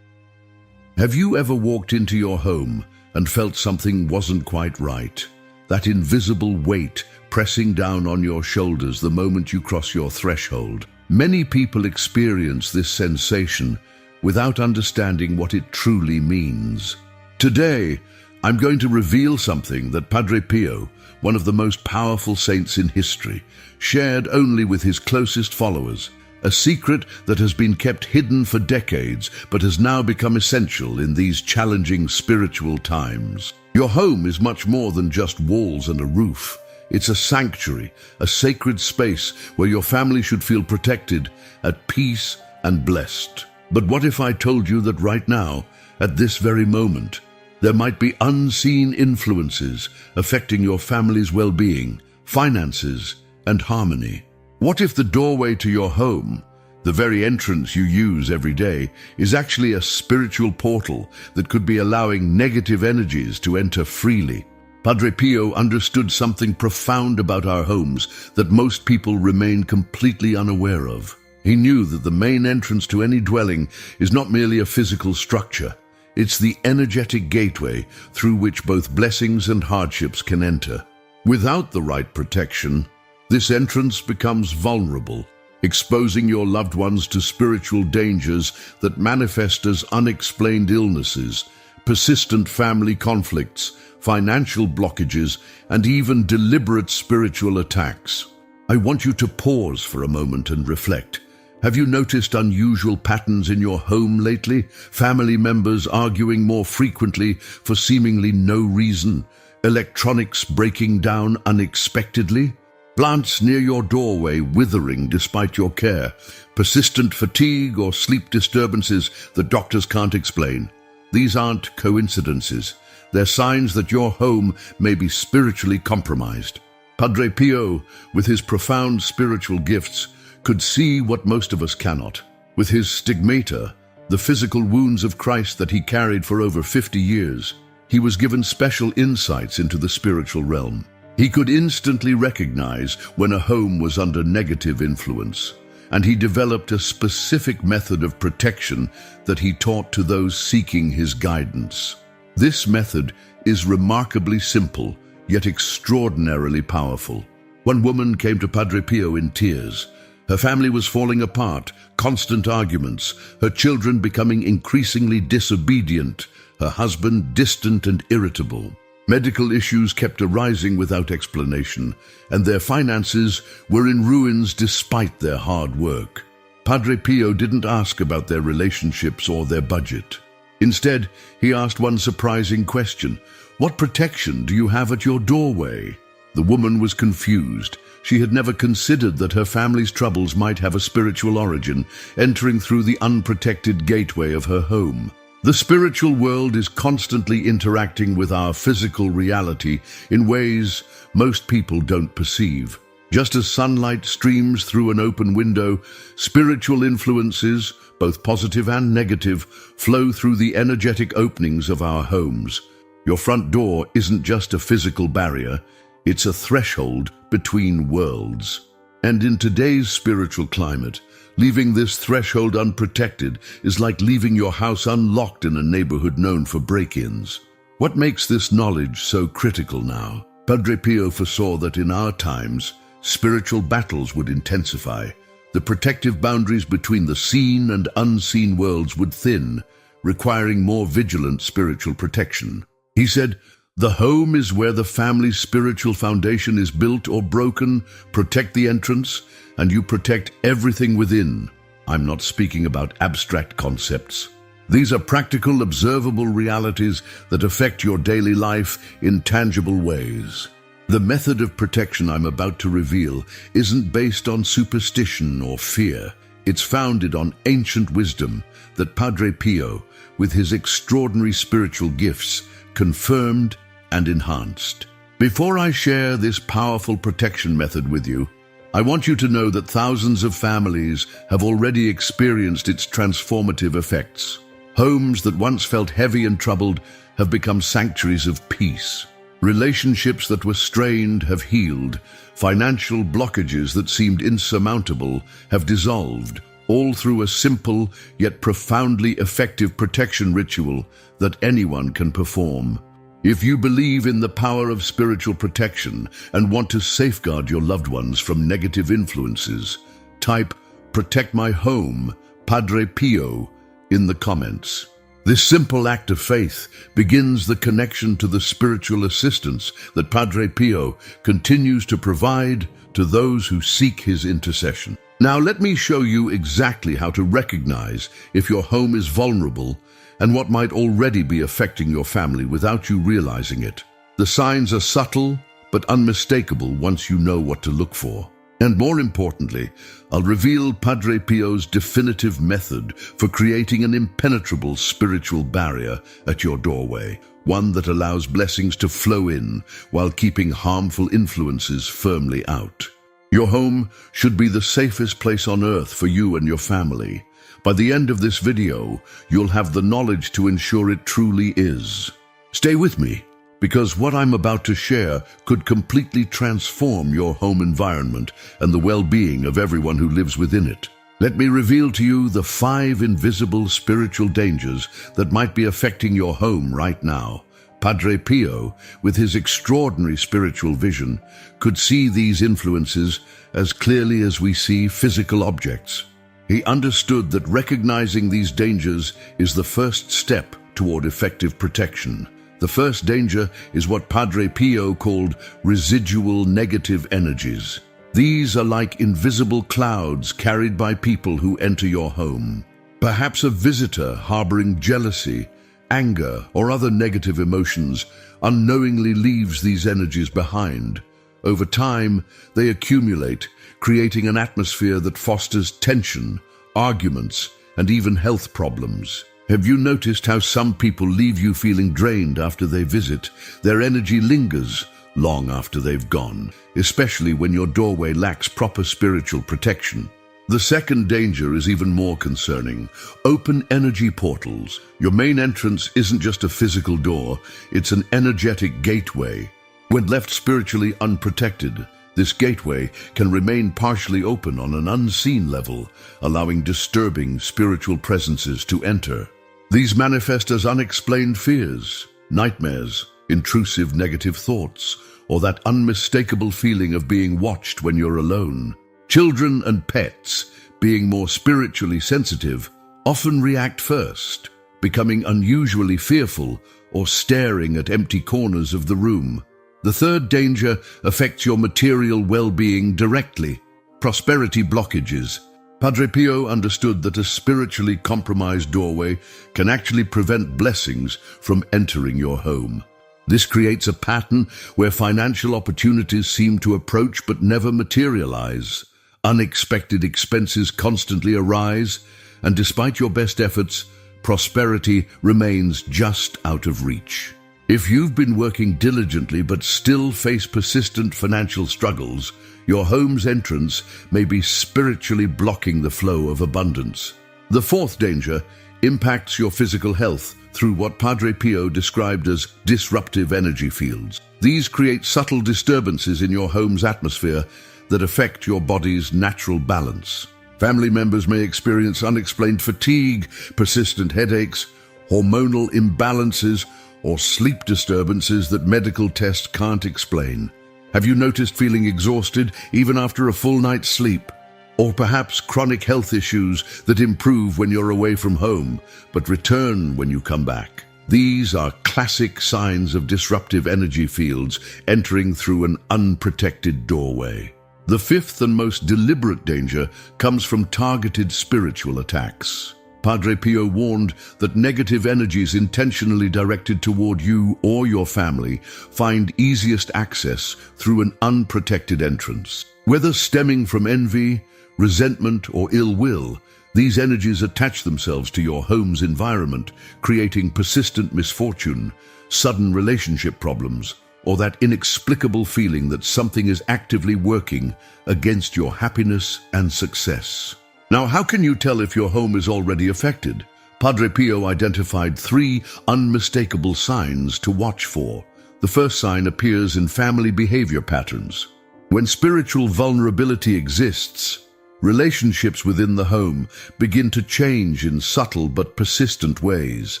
Speaker 1: Have you ever walked into your home and felt something wasn't quite right? That invisible weight pressing down on your shoulders the moment you cross your threshold. Many people experience this sensation without understanding what it truly means. Today, I'm going to reveal something that Padre Pio, one of the most powerful saints in history, shared only with his closest followers, a secret that has been kept hidden for decades but has now become essential in these challenging spiritual times. Your home is much more than just walls and a roof. It's a sanctuary, a sacred space where your family should feel protected, at peace and blessed. But what if I told you that right now, at this very moment, there might be unseen influences affecting your family's well-being, finances, and harmony? What if the doorway to your home, the very entrance you use every day, is actually a spiritual portal that could be allowing negative energies to enter freely? Padre Pio understood something profound about our homes that most people remain completely unaware of. He knew that the main entrance to any dwelling is not merely a physical structure. It's the energetic gateway through which both blessings and hardships can enter. Without the right protection, this entrance becomes vulnerable, exposing your loved ones to spiritual dangers that manifest as unexplained illnesses, persistent family conflicts, financial blockages, and even deliberate spiritual attacks. I want you to pause for a moment and reflect. Have you noticed unusual patterns in your home lately? Family members arguing more frequently for seemingly no reason? Electronics breaking down unexpectedly? Plants near your doorway withering despite your care? Persistent fatigue or sleep disturbances that doctors can't explain? These aren't coincidences. They're signs that your home may be spiritually compromised. Padre Pio, with his profound spiritual gifts, could see what most of us cannot. With his stigmata, the physical wounds of Christ that he carried for over 50 years, he was given special insights into the spiritual realm. He could instantly recognize when a home was under negative influence, and he developed a specific method of protection that he taught to those seeking his guidance. This method is remarkably simple, yet extraordinarily powerful. One woman came to Padre Pio in tears. Her family was falling apart, constant arguments, her children becoming increasingly disobedient, her husband distant and irritable. Medical issues kept arising without explanation, and their finances were in ruins despite their hard work. Padre Pio didn't ask about their relationships or their budget. Instead, he asked one surprising question: "What protection do you have at your doorway?" The woman was confused. She had never considered that her family's troubles might have a spiritual origin, entering through the unprotected gateway of her home. The spiritual world is constantly interacting with our physical reality in ways most people don't perceive. Just as sunlight streams through an open window, spiritual influences, both positive and negative, flow through the energetic openings of our homes. Your front door isn't just a physical barrier, it's a threshold between worlds. And in today's spiritual climate, leaving this threshold unprotected is like leaving your house unlocked in a neighborhood known for break-ins. What makes this knowledge so critical now? Padre Pio foresaw that in our times, spiritual battles would intensify. The protective boundaries between the seen and unseen worlds would thin, requiring more vigilant spiritual protection. He said, "The home is where the family's spiritual foundation is built or broken. Protect the entrance, and you protect everything within." I'm not speaking about abstract concepts. These are practical, observable realities that affect your daily life in tangible ways. The method of protection I'm about to reveal isn't based on superstition or fear. It's founded on ancient wisdom that Padre Pio, with his extraordinary spiritual gifts, confirmed and enhanced. Before I share this powerful protection method with you, I want you to know that thousands of families have already experienced its transformative effects. Homes that once felt heavy and troubled have become sanctuaries of peace. Relationships that were strained have healed. Financial blockages that seemed insurmountable have dissolved, all through a simple yet profoundly effective protection ritual that anyone can perform. If you believe in the power of spiritual protection and want to safeguard your loved ones from negative influences, type "Protect my home, Padre Pio" in the comments. This simple act of faith begins the connection to the spiritual assistance that Padre Pio continues to provide to those who seek his intercession. Now let me show you exactly how to recognize if your home is vulnerable and what might already be affecting your family without you realizing it. The signs are subtle but unmistakable once you know what to look for. And more importantly, I'll reveal Padre Pio's definitive method for creating an impenetrable spiritual barrier at your doorway, one that allows blessings to flow in while keeping harmful influences firmly out. Your home should be the safest place on earth for you and your family. By the end of this video, you'll have the knowledge to ensure it truly is. Stay with me, because what I'm about to share could completely transform your home environment and the well-being of everyone who lives within it. Let me reveal to you the 5 invisible spiritual dangers that might be affecting your home right now. Padre Pio, with his extraordinary spiritual vision, could see these influences as clearly as we see physical objects. He understood that recognizing these dangers is the first step toward effective protection. The first danger is what Padre Pio called residual negative energies. These are like invisible clouds carried by people who enter your home. Perhaps a visitor harboring jealousy, anger, or other negative emotions unknowingly leaves these energies behind. Over time, they accumulate, creating an atmosphere that fosters tension, arguments, and even health problems. Have you noticed how some people leave you feeling drained after they visit? Their energy lingers long after they've gone, especially when your doorway lacks proper spiritual protection. The second danger is even more concerning. Open energy portals. Your main entrance isn't just a physical door, it's an energetic gateway. When left spiritually unprotected, this gateway can remain partially open on an unseen level, allowing disturbing spiritual presences to enter. These manifest as unexplained fears, nightmares, intrusive negative thoughts, or that unmistakable feeling of being watched when you're alone. Children and pets, being more spiritually sensitive, often react first, becoming unusually fearful or staring at empty corners of the room. The third danger affects your material well-being directly. Prosperity blockages. Padre Pio understood that a spiritually compromised doorway can actually prevent blessings from entering your home. This creates a pattern where financial opportunities seem to approach but never materialize. Unexpected expenses constantly arise, and despite your best efforts, prosperity remains just out of reach. If you've been working diligently but still face persistent financial struggles, your home's entrance may be spiritually blocking the flow of abundance. The fourth danger impacts your physical health through what Padre Pio described as disruptive energy fields. These create subtle disturbances in your home's atmosphere that affect your body's natural balance. Family members may experience unexplained fatigue, persistent headaches, hormonal imbalances, or sleep disturbances that medical tests can't explain. Have you noticed feeling exhausted even after a full night's sleep? Or perhaps chronic health issues that improve when you're away from home, but return when you come back? These are classic signs of disruptive energy fields entering through an unprotected doorway. The fifth and most deliberate danger comes from targeted spiritual attacks. Padre Pio warned that negative energies intentionally directed toward you or your family find easiest access through an unprotected entrance. Whether stemming from envy, resentment, or ill will, these energies attach themselves to your home's environment, creating persistent misfortune, sudden relationship problems, or that inexplicable feeling that something is actively working against your happiness and success. Now, how can you tell if your home is already affected? Padre Pio identified 3 unmistakable signs to watch for. The first sign appears in family behavior patterns. When spiritual vulnerability exists, relationships within the home begin to change in subtle but persistent ways.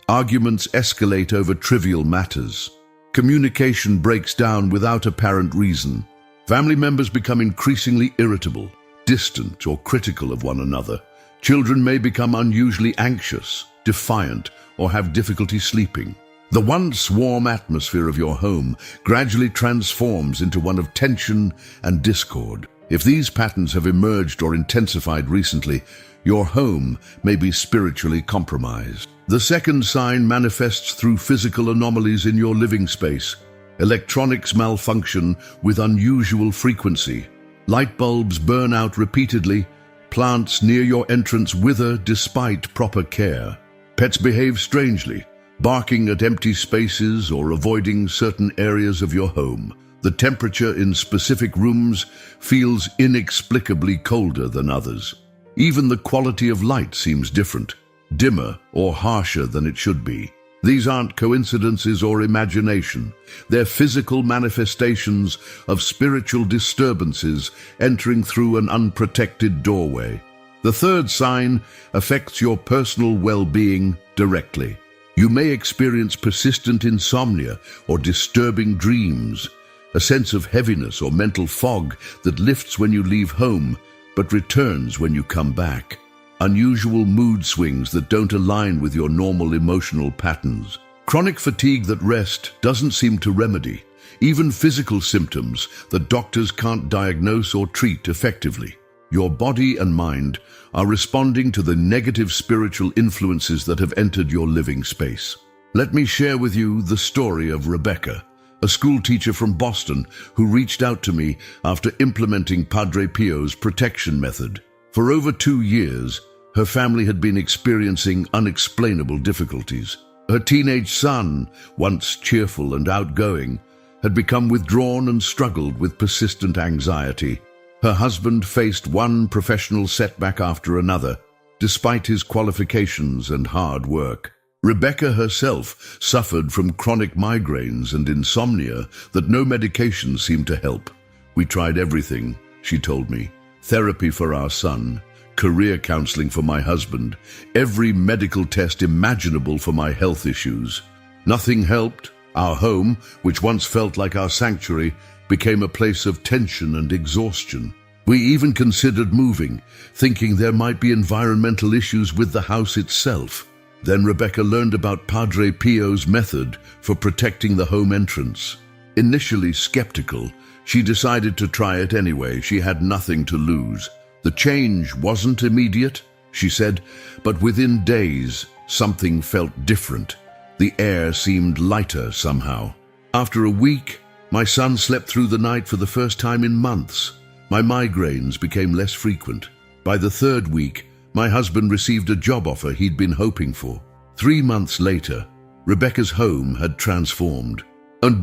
Speaker 1: Arguments escalate over trivial matters. Communication breaks down without apparent reason. Family members become increasingly irritable, distant, or critical of one another. Children may become unusually anxious, defiant, or have difficulty sleeping. The once warm atmosphere of your home gradually transforms into one of tension and discord. If these patterns have emerged or intensified recently, your home may be spiritually compromised. The second sign manifests through physical anomalies in your living space. Electronics malfunction with unusual frequency. Light bulbs burn out repeatedly. Plants near your entrance wither despite proper care. Pets behave strangely, barking at empty spaces or avoiding certain areas of your home. The temperature in specific rooms feels inexplicably colder than others. Even the quality of light seems different, dimmer or harsher than it should be. These aren't coincidences or imagination. They're physical manifestations of spiritual disturbances entering through an unprotected doorway. The third sign affects your personal well-being directly. You may experience persistent insomnia or disturbing dreams, a sense of heaviness or mental fog that lifts when you leave home but returns when you come back. Unusual mood swings that don't align with your normal emotional patterns. Chronic fatigue that rest doesn't seem to remedy. Even physical symptoms that doctors can't diagnose or treat effectively. Your body and mind are responding to the negative spiritual influences that have entered your living space. Let me share with you the story of Rebecca, a school teacher from Boston who reached out to me after implementing Padre Pio's protection method. For over 2 years, her family had been experiencing unexplainable difficulties. Her teenage son, once cheerful and outgoing, had become withdrawn and struggled with persistent anxiety. Her husband faced one professional setback after another, despite his qualifications and hard work. Rebecca herself suffered from chronic migraines and insomnia that no medication seemed to help. "We tried everything," she told me. "Therapy for our son, career counseling for my husband, every medical test imaginable for my health issues. Nothing helped. Our home, which once felt like our sanctuary, became a place of tension and exhaustion. We even considered moving, thinking there might be environmental issues with the house itself." Then Rebecca learned about Padre Pio's method for protecting the home entrance. Initially skeptical, she decided to try it anyway. She had nothing to lose. The change wasn't immediate, she said, but within days, something felt different. The air seemed lighter somehow. After a week, my son slept through the night for the first time in months. My migraines became less frequent. By the 3rd week, my husband received a job offer he'd been hoping for. 3 months later, Rebecca's home had transformed. "And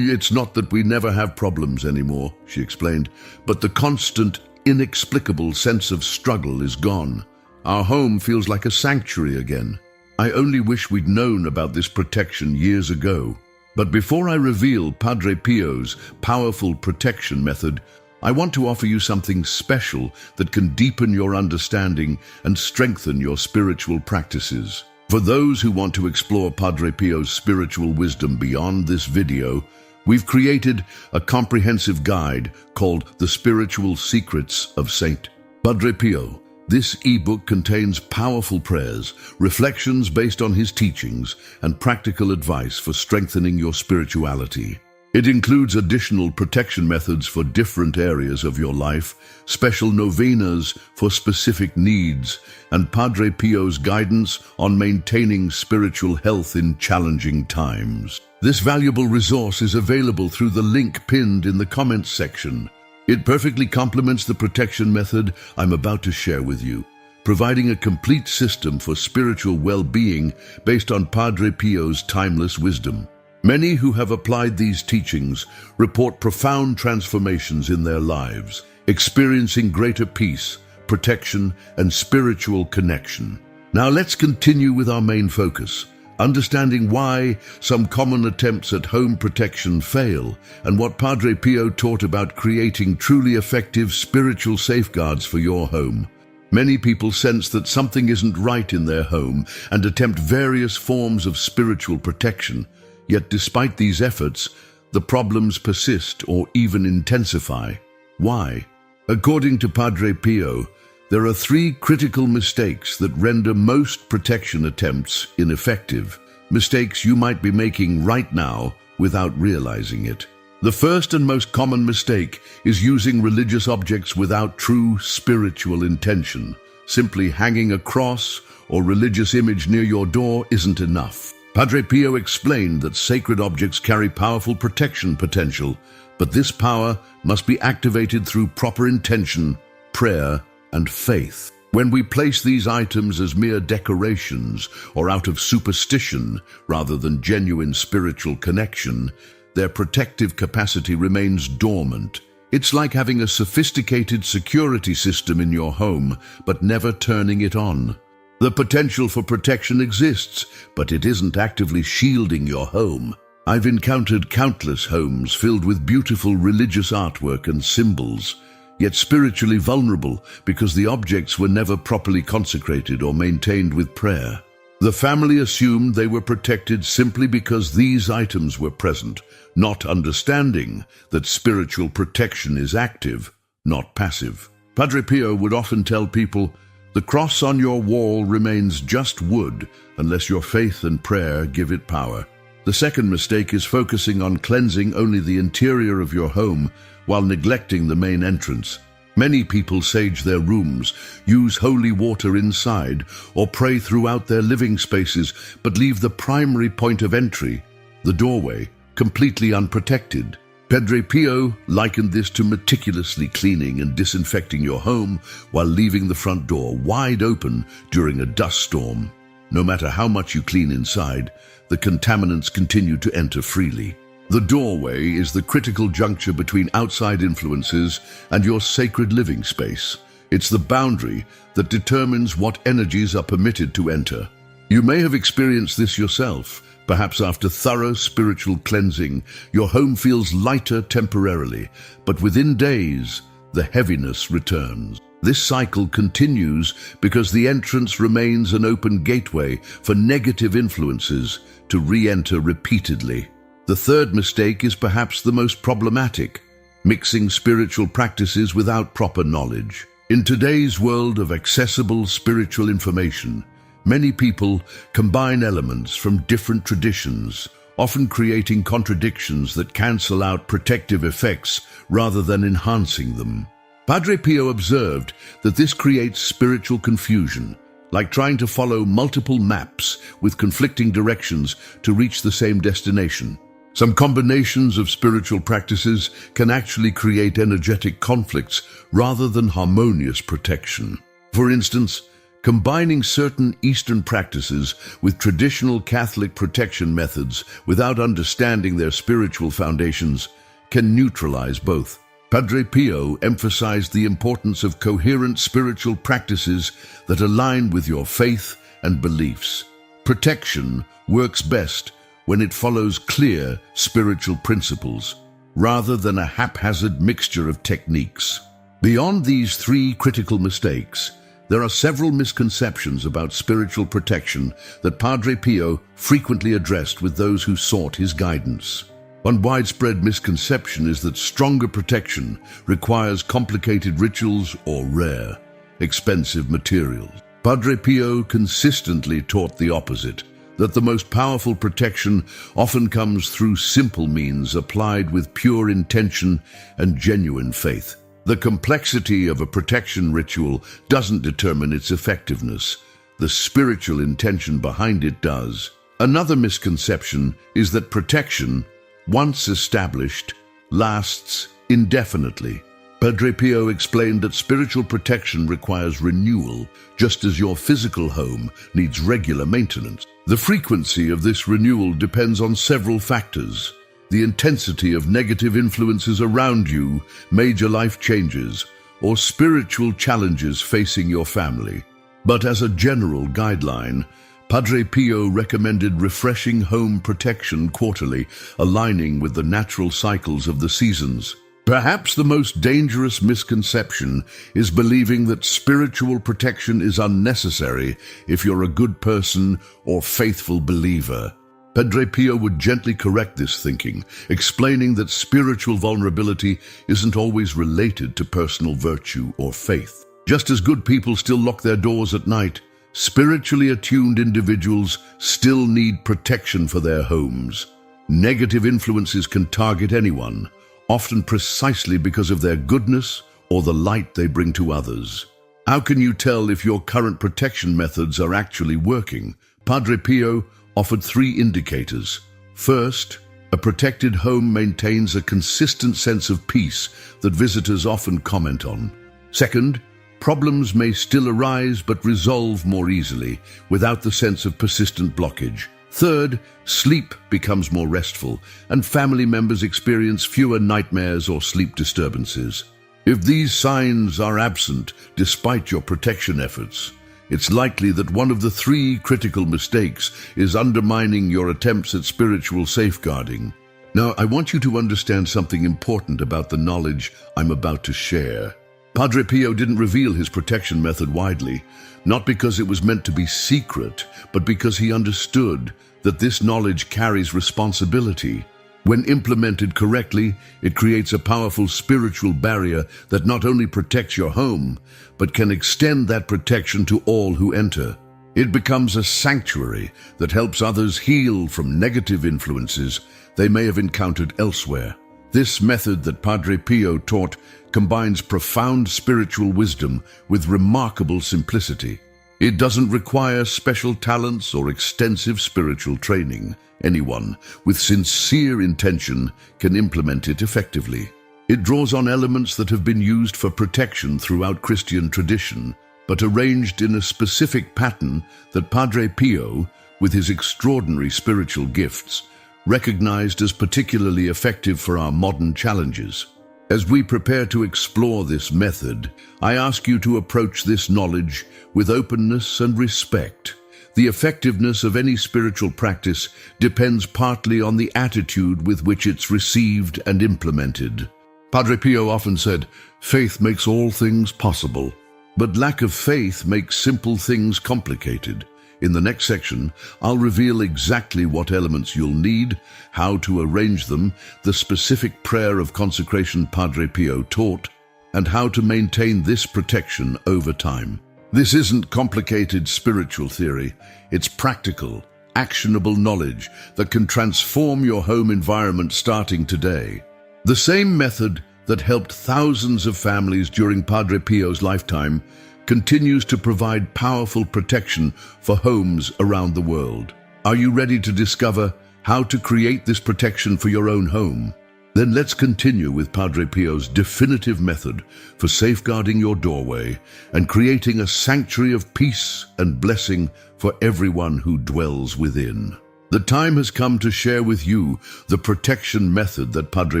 Speaker 1: it's not that we never have problems anymore," she explained, "but the constant, inexplicable sense of struggle is gone. our home feels like a sanctuary again. I only wish we'd known about this protection years ago. But before I reveal Padre Pio's powerful protection method, I want to offer you something special that can deepen your understanding and strengthen your spiritual practices. For those who want to explore Padre Pio's spiritual wisdom beyond this video, we've created a comprehensive guide called The Spiritual Secrets of Saint Padre Pio. This ebook contains powerful prayers, reflections based on his teachings, and practical advice for strengthening your spirituality. It includes additional protection methods for different areas of your life, special novenas for specific needs, and Padre Pio's guidance on maintaining spiritual health in challenging times. This valuable resource is available through the link pinned in the comments section. It perfectly complements the protection method I'm about to share with you, providing a complete system for spiritual well-being based on Padre Pio's timeless wisdom. Many who have applied these teachings report profound transformations in their lives, experiencing greater peace, protection, and spiritual connection. Now let's continue with our main focus, understanding why some common attempts at home protection fail, and what Padre Pio taught about creating truly effective spiritual safeguards for your home. Many people sense that something isn't right in their home and attempt various forms of spiritual protection. Yet despite these efforts, the problems persist or even intensify. Why? According to Padre Pio, there are 3 critical mistakes that render most protection attempts ineffective. Mistakes you might be making right now without realizing it. The first and most common mistake is using religious objects without true spiritual intention. Simply hanging a cross or religious image near your door isn't enough. Padre Pio explained that sacred objects carry powerful protection potential, but this power must be activated through proper intention, prayer, and faith. When we place these items as mere decorations or out of superstition rather than genuine spiritual connection, their protective capacity remains dormant. It's like having a sophisticated security system in your home, but never turning it on. The potential for protection exists, but it isn't actively shielding your home. I've encountered countless homes filled with beautiful religious artwork and symbols, yet spiritually vulnerable because the objects were never properly consecrated or maintained with prayer. The family assumed they were protected simply because these items were present, not understanding that spiritual protection is active, not passive. Padre Pio would often tell people, "The cross on your wall remains just wood unless your faith and prayer give it power." The second mistake is focusing on cleansing only the interior of your home while neglecting the main entrance. Many people sage their rooms, use holy water inside, or pray throughout their living spaces, but leave the primary point of entry, the doorway, completely unprotected. Padre Pio likened this to meticulously cleaning and disinfecting your home while leaving the front door wide open during a dust storm. No matter how much you clean inside, the contaminants continue to enter freely. The doorway is the critical juncture between outside influences and your sacred living space. It's the boundary that determines what energies are permitted to enter. You may have experienced this yourself. Perhaps after thorough spiritual cleansing, your home feels lighter temporarily, but within days, the heaviness returns. This cycle continues because the entrance remains an open gateway for negative influences to re-enter repeatedly. The third mistake is perhaps the most problematic, mixing spiritual practices without proper knowledge. In today's world of accessible spiritual information, many people combine elements from different traditions, often creating contradictions that cancel out protective effects rather than enhancing them. Padre Pio observed that this creates spiritual confusion, like trying to follow multiple maps with conflicting directions to reach the same destination. Some combinations of spiritual practices can actually create energetic conflicts rather than harmonious protection. For instance, combining certain Eastern practices with traditional Catholic protection methods without understanding their spiritual foundations can neutralize both. Padre Pio emphasized the importance of coherent spiritual practices that align with your faith and beliefs. Protection works best when it follows clear spiritual principles, rather than a haphazard mixture of techniques. Beyond these three critical mistakes, there are several misconceptions about spiritual protection that Padre Pio frequently addressed with those who sought his guidance. One widespread misconception is that stronger protection requires complicated rituals or rare, expensive materials. Padre Pio consistently taught the opposite, that the most powerful protection often comes through simple means applied with pure intention and genuine faith. The complexity of a protection ritual doesn't determine its effectiveness. The spiritual intention behind it does. Another misconception is that protection, once established, lasts indefinitely. Padre Pio explained that spiritual protection requires renewal, just as your physical home needs regular maintenance. The frequency of this renewal depends on several factors: the intensity of negative influences around you, major life changes, or spiritual challenges facing your family. But as a general guideline, Padre Pio recommended refreshing home protection quarterly, aligning with the natural cycles of the seasons. Perhaps the most dangerous misconception is believing that spiritual protection is unnecessary if you're a good person or faithful believer. Padre Pio would gently correct this thinking, explaining that spiritual vulnerability isn't always related to personal virtue or faith. Just as good people still lock their doors at night, spiritually attuned individuals still need protection for their homes. Negative influences can target anyone, often precisely because of their goodness or the light they bring to others. How can you tell if your current protection methods are actually working? Padre Pio offered three indicators. First, a protected home maintains a consistent sense of peace that visitors often comment on. Second, problems may still arise but resolve more easily without the sense of persistent blockage. Third, sleep becomes more restful and family members experience fewer nightmares or sleep disturbances. If these signs are absent despite your protection efforts, it's likely that one of the three critical mistakes is undermining your attempts at spiritual safeguarding. Now, I want you to understand something important about the knowledge I'm about to share. Padre Pio didn't reveal his protection method widely, not because it was meant to be secret, but because he understood that this knowledge carries responsibility. When implemented correctly, it creates a powerful spiritual barrier that not only protects your home, but can extend that protection to all who enter. It becomes a sanctuary that helps others heal from negative influences they may have encountered elsewhere. This method that Padre Pio taught combines profound spiritual wisdom with remarkable simplicity. It doesn't require special talents or extensive spiritual training. Anyone with sincere intention can implement it effectively. It draws on elements that have been used for protection throughout Christian tradition, but arranged in a specific pattern that Padre Pio, with his extraordinary spiritual gifts, recognized as particularly effective for our modern challenges. As we prepare to explore this method, I ask you to approach this knowledge with openness and respect. The effectiveness of any spiritual practice depends partly on the attitude with which it's received and implemented. Padre Pio often said, "Faith makes all things possible," but lack of faith makes simple things complicated. In the next section, I'll reveal exactly what elements you'll need, how to arrange them, the specific prayer of consecration Padre Pio taught, and how to maintain this protection over time. This isn't complicated spiritual theory. It's practical, actionable knowledge that can transform your home environment starting today. The same method that helped thousands of families during Padre Pio's lifetime continues to provide powerful protection for homes around the world. Are you ready to discover how to create this protection for your own home? Then let's continue with Padre Pio's definitive method for safeguarding your doorway and creating a sanctuary of peace and blessing for everyone who dwells within. The time has come to share with you the protection method that Padre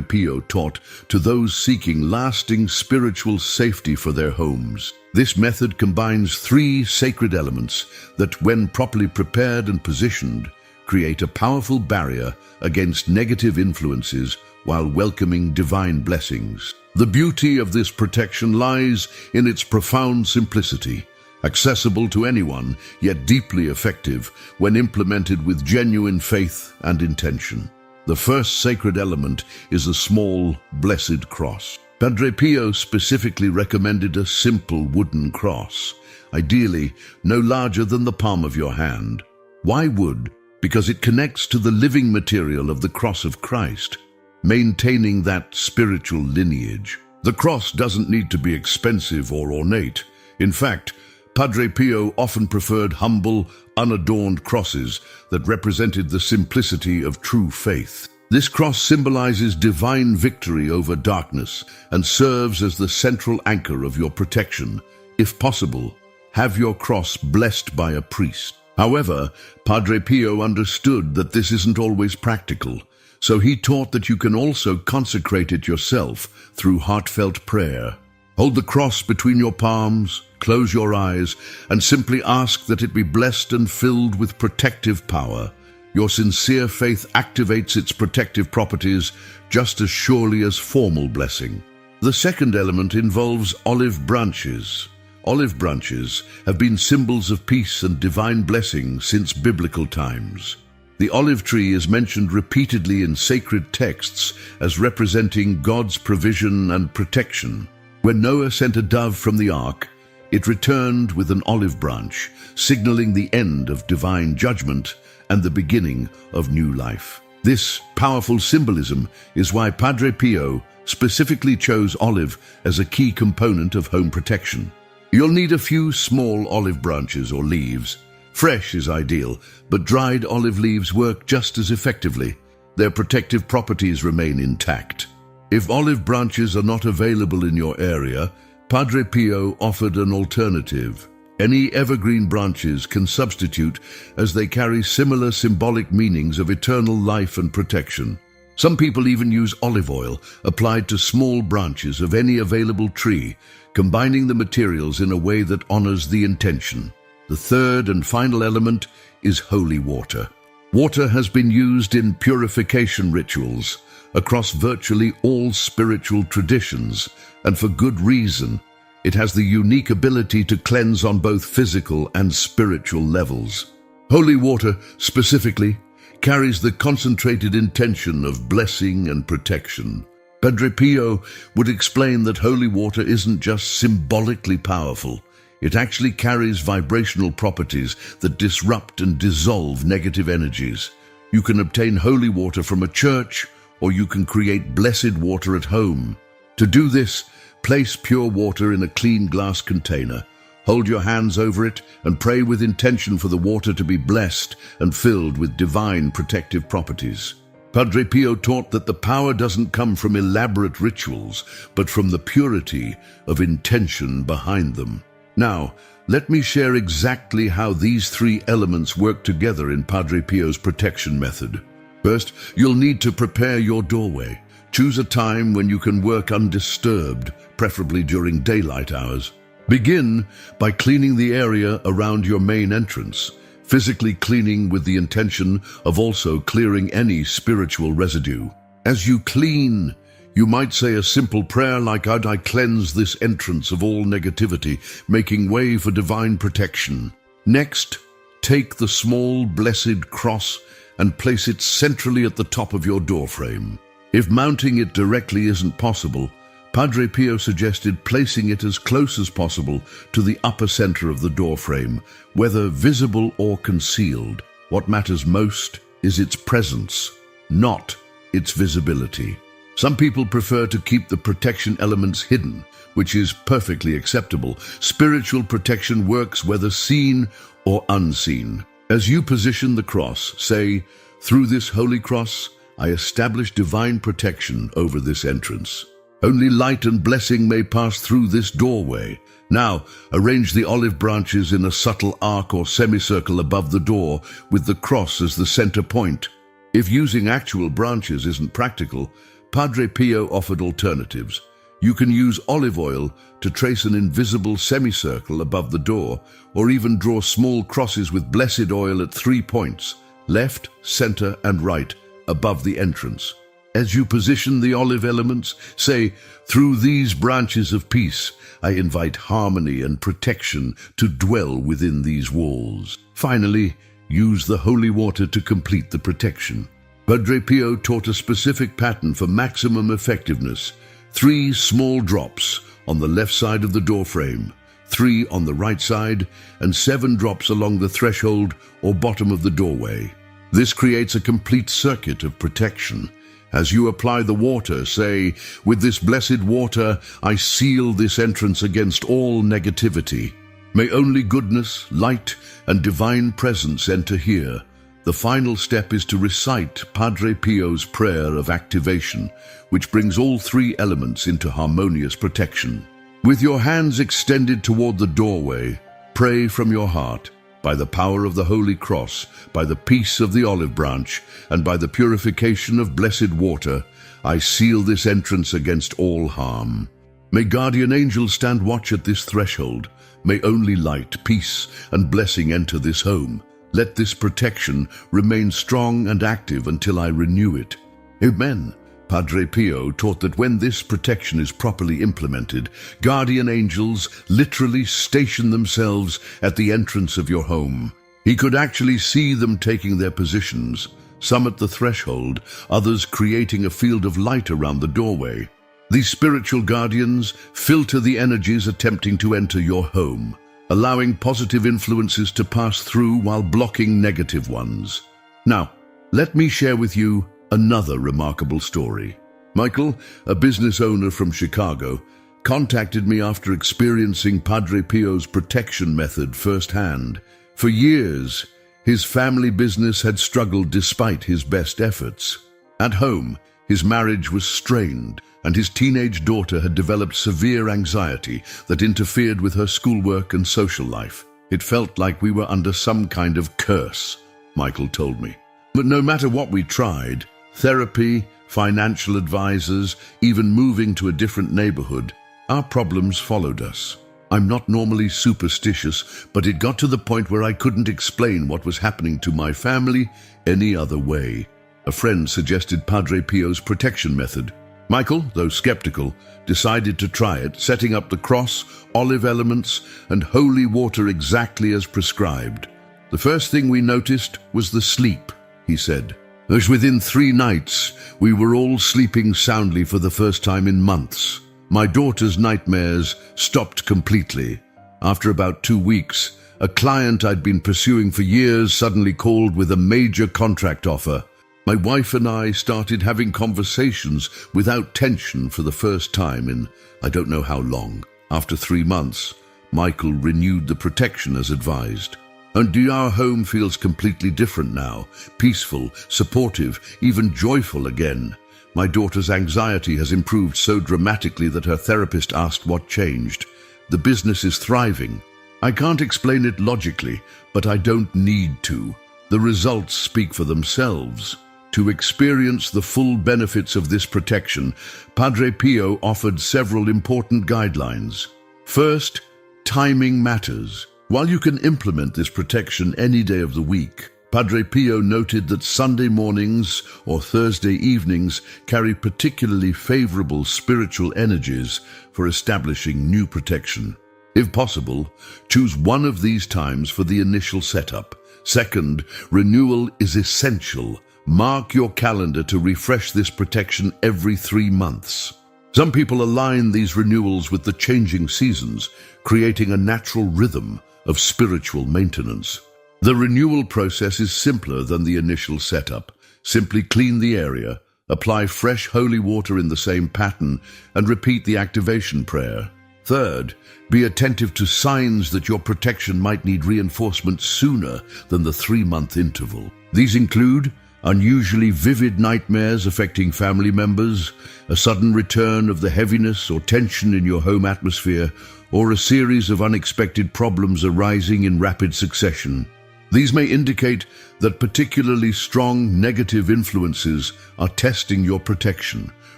Speaker 1: Pio taught to those seeking lasting spiritual safety for their homes. This method combines three sacred elements that, when properly prepared and positioned, create a powerful barrier against negative influences while welcoming divine blessings. The beauty of this protection lies in its profound simplicity, accessible to anyone, yet deeply effective when implemented with genuine faith and intention. The first sacred element is a small, blessed cross. Padre Pio specifically recommended a simple wooden cross, ideally no larger than the palm of your hand. Why wood? Because it connects to the living material of the cross of Christ, maintaining that spiritual lineage. The cross doesn't need to be expensive or ornate. In fact, Padre Pio often preferred humble, unadorned crosses that represented the simplicity of true faith. This cross symbolizes divine victory over darkness and serves as the central anchor of your protection. If possible, have your cross blessed by a priest. However, Padre Pio understood that this isn't always practical, so he taught that you can also consecrate it yourself through heartfelt prayer. Hold the cross between your palms, close your eyes, and simply ask that it be blessed and filled with protective power. Your sincere faith activates its protective properties just as surely as formal blessing. The second element involves olive branches. Olive branches have been symbols of peace and divine blessing since biblical times. The olive tree is mentioned repeatedly in sacred texts as representing God's provision and protection. When Noah sent a dove from the ark, it returned with an olive branch, signaling the end of divine judgment and the beginning of new life. This powerful symbolism is why Padre Pio specifically chose olive as a key component of home protection. You'll need a few small olive branches or leaves. Fresh is ideal, but dried olive leaves work just as effectively. Their protective properties remain intact. If olive branches are not available in your area, Padre Pio offered an alternative. Any evergreen branches can substitute, as they carry similar symbolic meanings of eternal life and protection. Some people even use olive oil applied to small branches of any available tree, combining the materials in a way that honors the intention. The third and final element is holy water. Water has been used in purification rituals across virtually all spiritual traditions, and for good reason. It has the unique ability to cleanse on both physical and spiritual levels. Holy water, specifically, carries the concentrated intention of blessing and protection. Padre Pio would explain that holy water isn't just symbolically powerful. It actually carries vibrational properties that disrupt and dissolve negative energies. You can obtain holy water from a church, or you can create blessed water at home. To do this, place pure water in a clean glass container. Hold your hands over it and pray with intention for the water to be blessed and filled with divine protective properties. Padre Pio taught that the power doesn't come from elaborate rituals, but from the purity of intention behind them. Now, let me share exactly how these three elements work together in Padre Pio's protection method. First, you'll need to prepare your doorway. Choose a time when you can work undisturbed, preferably during daylight hours. Begin by cleaning the area around your main entrance, physically cleaning with the intention of also clearing any spiritual residue. As you clean, you might say a simple prayer like, I cleanse this entrance of all negativity, making way for divine protection. Next, take the small blessed cross and place it centrally at the top of your doorframe. If mounting it directly isn't possible, Padre Pio suggested placing it as close as possible to the upper center of the doorframe, whether visible or concealed. What matters most is its presence, not its visibility. Some people prefer to keep the protection elements hidden, which is perfectly acceptable. Spiritual protection works whether seen or unseen. As you position the cross, say, "Through this holy cross, I establish divine protection over this entrance." Only light and blessing may pass through this doorway. Now, arrange the olive branches in a subtle arc or semicircle above the door, with the cross as the center point. If using actual branches isn't practical, Padre Pio offered alternatives. You can use olive oil to trace an invisible semicircle above the door, or even draw small crosses with blessed oil at 3 points, left, center, and right, above the entrance. As you position the olive elements, say, "Through these branches of peace, I invite harmony and protection to dwell within these walls." Finally, use the holy water to complete the protection. Padre Pio taught a specific pattern for maximum effectiveness: 3 small drops on the left side of the doorframe, 3 on the right side, and 7 drops along the threshold or bottom of the doorway. This creates a complete circuit of protection. As you apply the water, say, "With this blessed water, I seal this entrance against all negativity. May only goodness, light, and divine presence enter here." The final step is to recite Padre Pio's prayer of activation, which brings all 3 elements into harmonious protection. With your hands extended toward the doorway, pray from your heart. By the power of the Holy Cross, by the peace of the olive branch, and by the purification of blessed water, I seal this entrance against all harm. May guardian angels stand watch at this threshold. May only light, peace, and blessing enter this home. Let this protection remain strong and active until I renew it. Amen. Padre Pio taught that when this protection is properly implemented, guardian angels literally station themselves at the entrance of your home. He could actually see them taking their positions, some at the threshold, others creating a field of light around the doorway. These spiritual guardians filter the energies attempting to enter your home, allowing positive influences to pass through while blocking negative ones. Now, let me share with you another remarkable story. Michael, a business owner from Chicago, contacted me after experiencing Padre Pio's protection method firsthand. For years, his family business had struggled despite his best efforts. At home, his marriage was strained, and his teenage daughter had developed severe anxiety that interfered with her schoolwork and social life. It felt like we were under some kind of curse, Michael told me. But no matter what we tried, therapy, financial advisors, even moving to a different neighborhood, our problems followed us. I'm not normally superstitious, but it got to the point where I couldn't explain what was happening to my family any other way. A friend suggested Padre Pio's protection method. Michael, though skeptical, decided to try it, setting up the cross, olive elements, and holy water exactly as prescribed. The first thing we noticed was the sleep, he said. As within 3 nights, we were all sleeping soundly for the first time in months. My daughter's nightmares stopped completely. After about 2 weeks, a client I'd been pursuing for years suddenly called with a major contract offer. My wife and I started having conversations without tension for the first time in I don't know how long. After 3 months, Michael renewed the protection as advised. And our home feels completely different now, peaceful, supportive, even joyful again. My daughter's anxiety has improved so dramatically that her therapist asked what changed. The business is thriving. I can't explain it logically, but I don't need to. The results speak for themselves. To experience the full benefits of this protection, Padre Pio offered several important guidelines. First, timing matters. While you can implement this protection any day of the week, Padre Pio noted that Sunday mornings or Thursday evenings carry particularly favorable spiritual energies for establishing new protection. If possible, choose one of these times for the initial setup. Second, renewal is essential. Mark your calendar to refresh this protection every 3 months. Some people align these renewals with the changing seasons, creating a natural rhythm of spiritual maintenance. The renewal process is simpler than the initial setup. Simply clean the area, apply fresh holy water in the same pattern, and repeat the activation prayer. Third, be attentive to signs that your protection might need reinforcement sooner than the 3-month interval. These include unusually vivid nightmares affecting family members, a sudden return of the heaviness or tension in your home atmosphere, or a series of unexpected problems arising in rapid succession. These may indicate that particularly strong negative influences are testing your protection,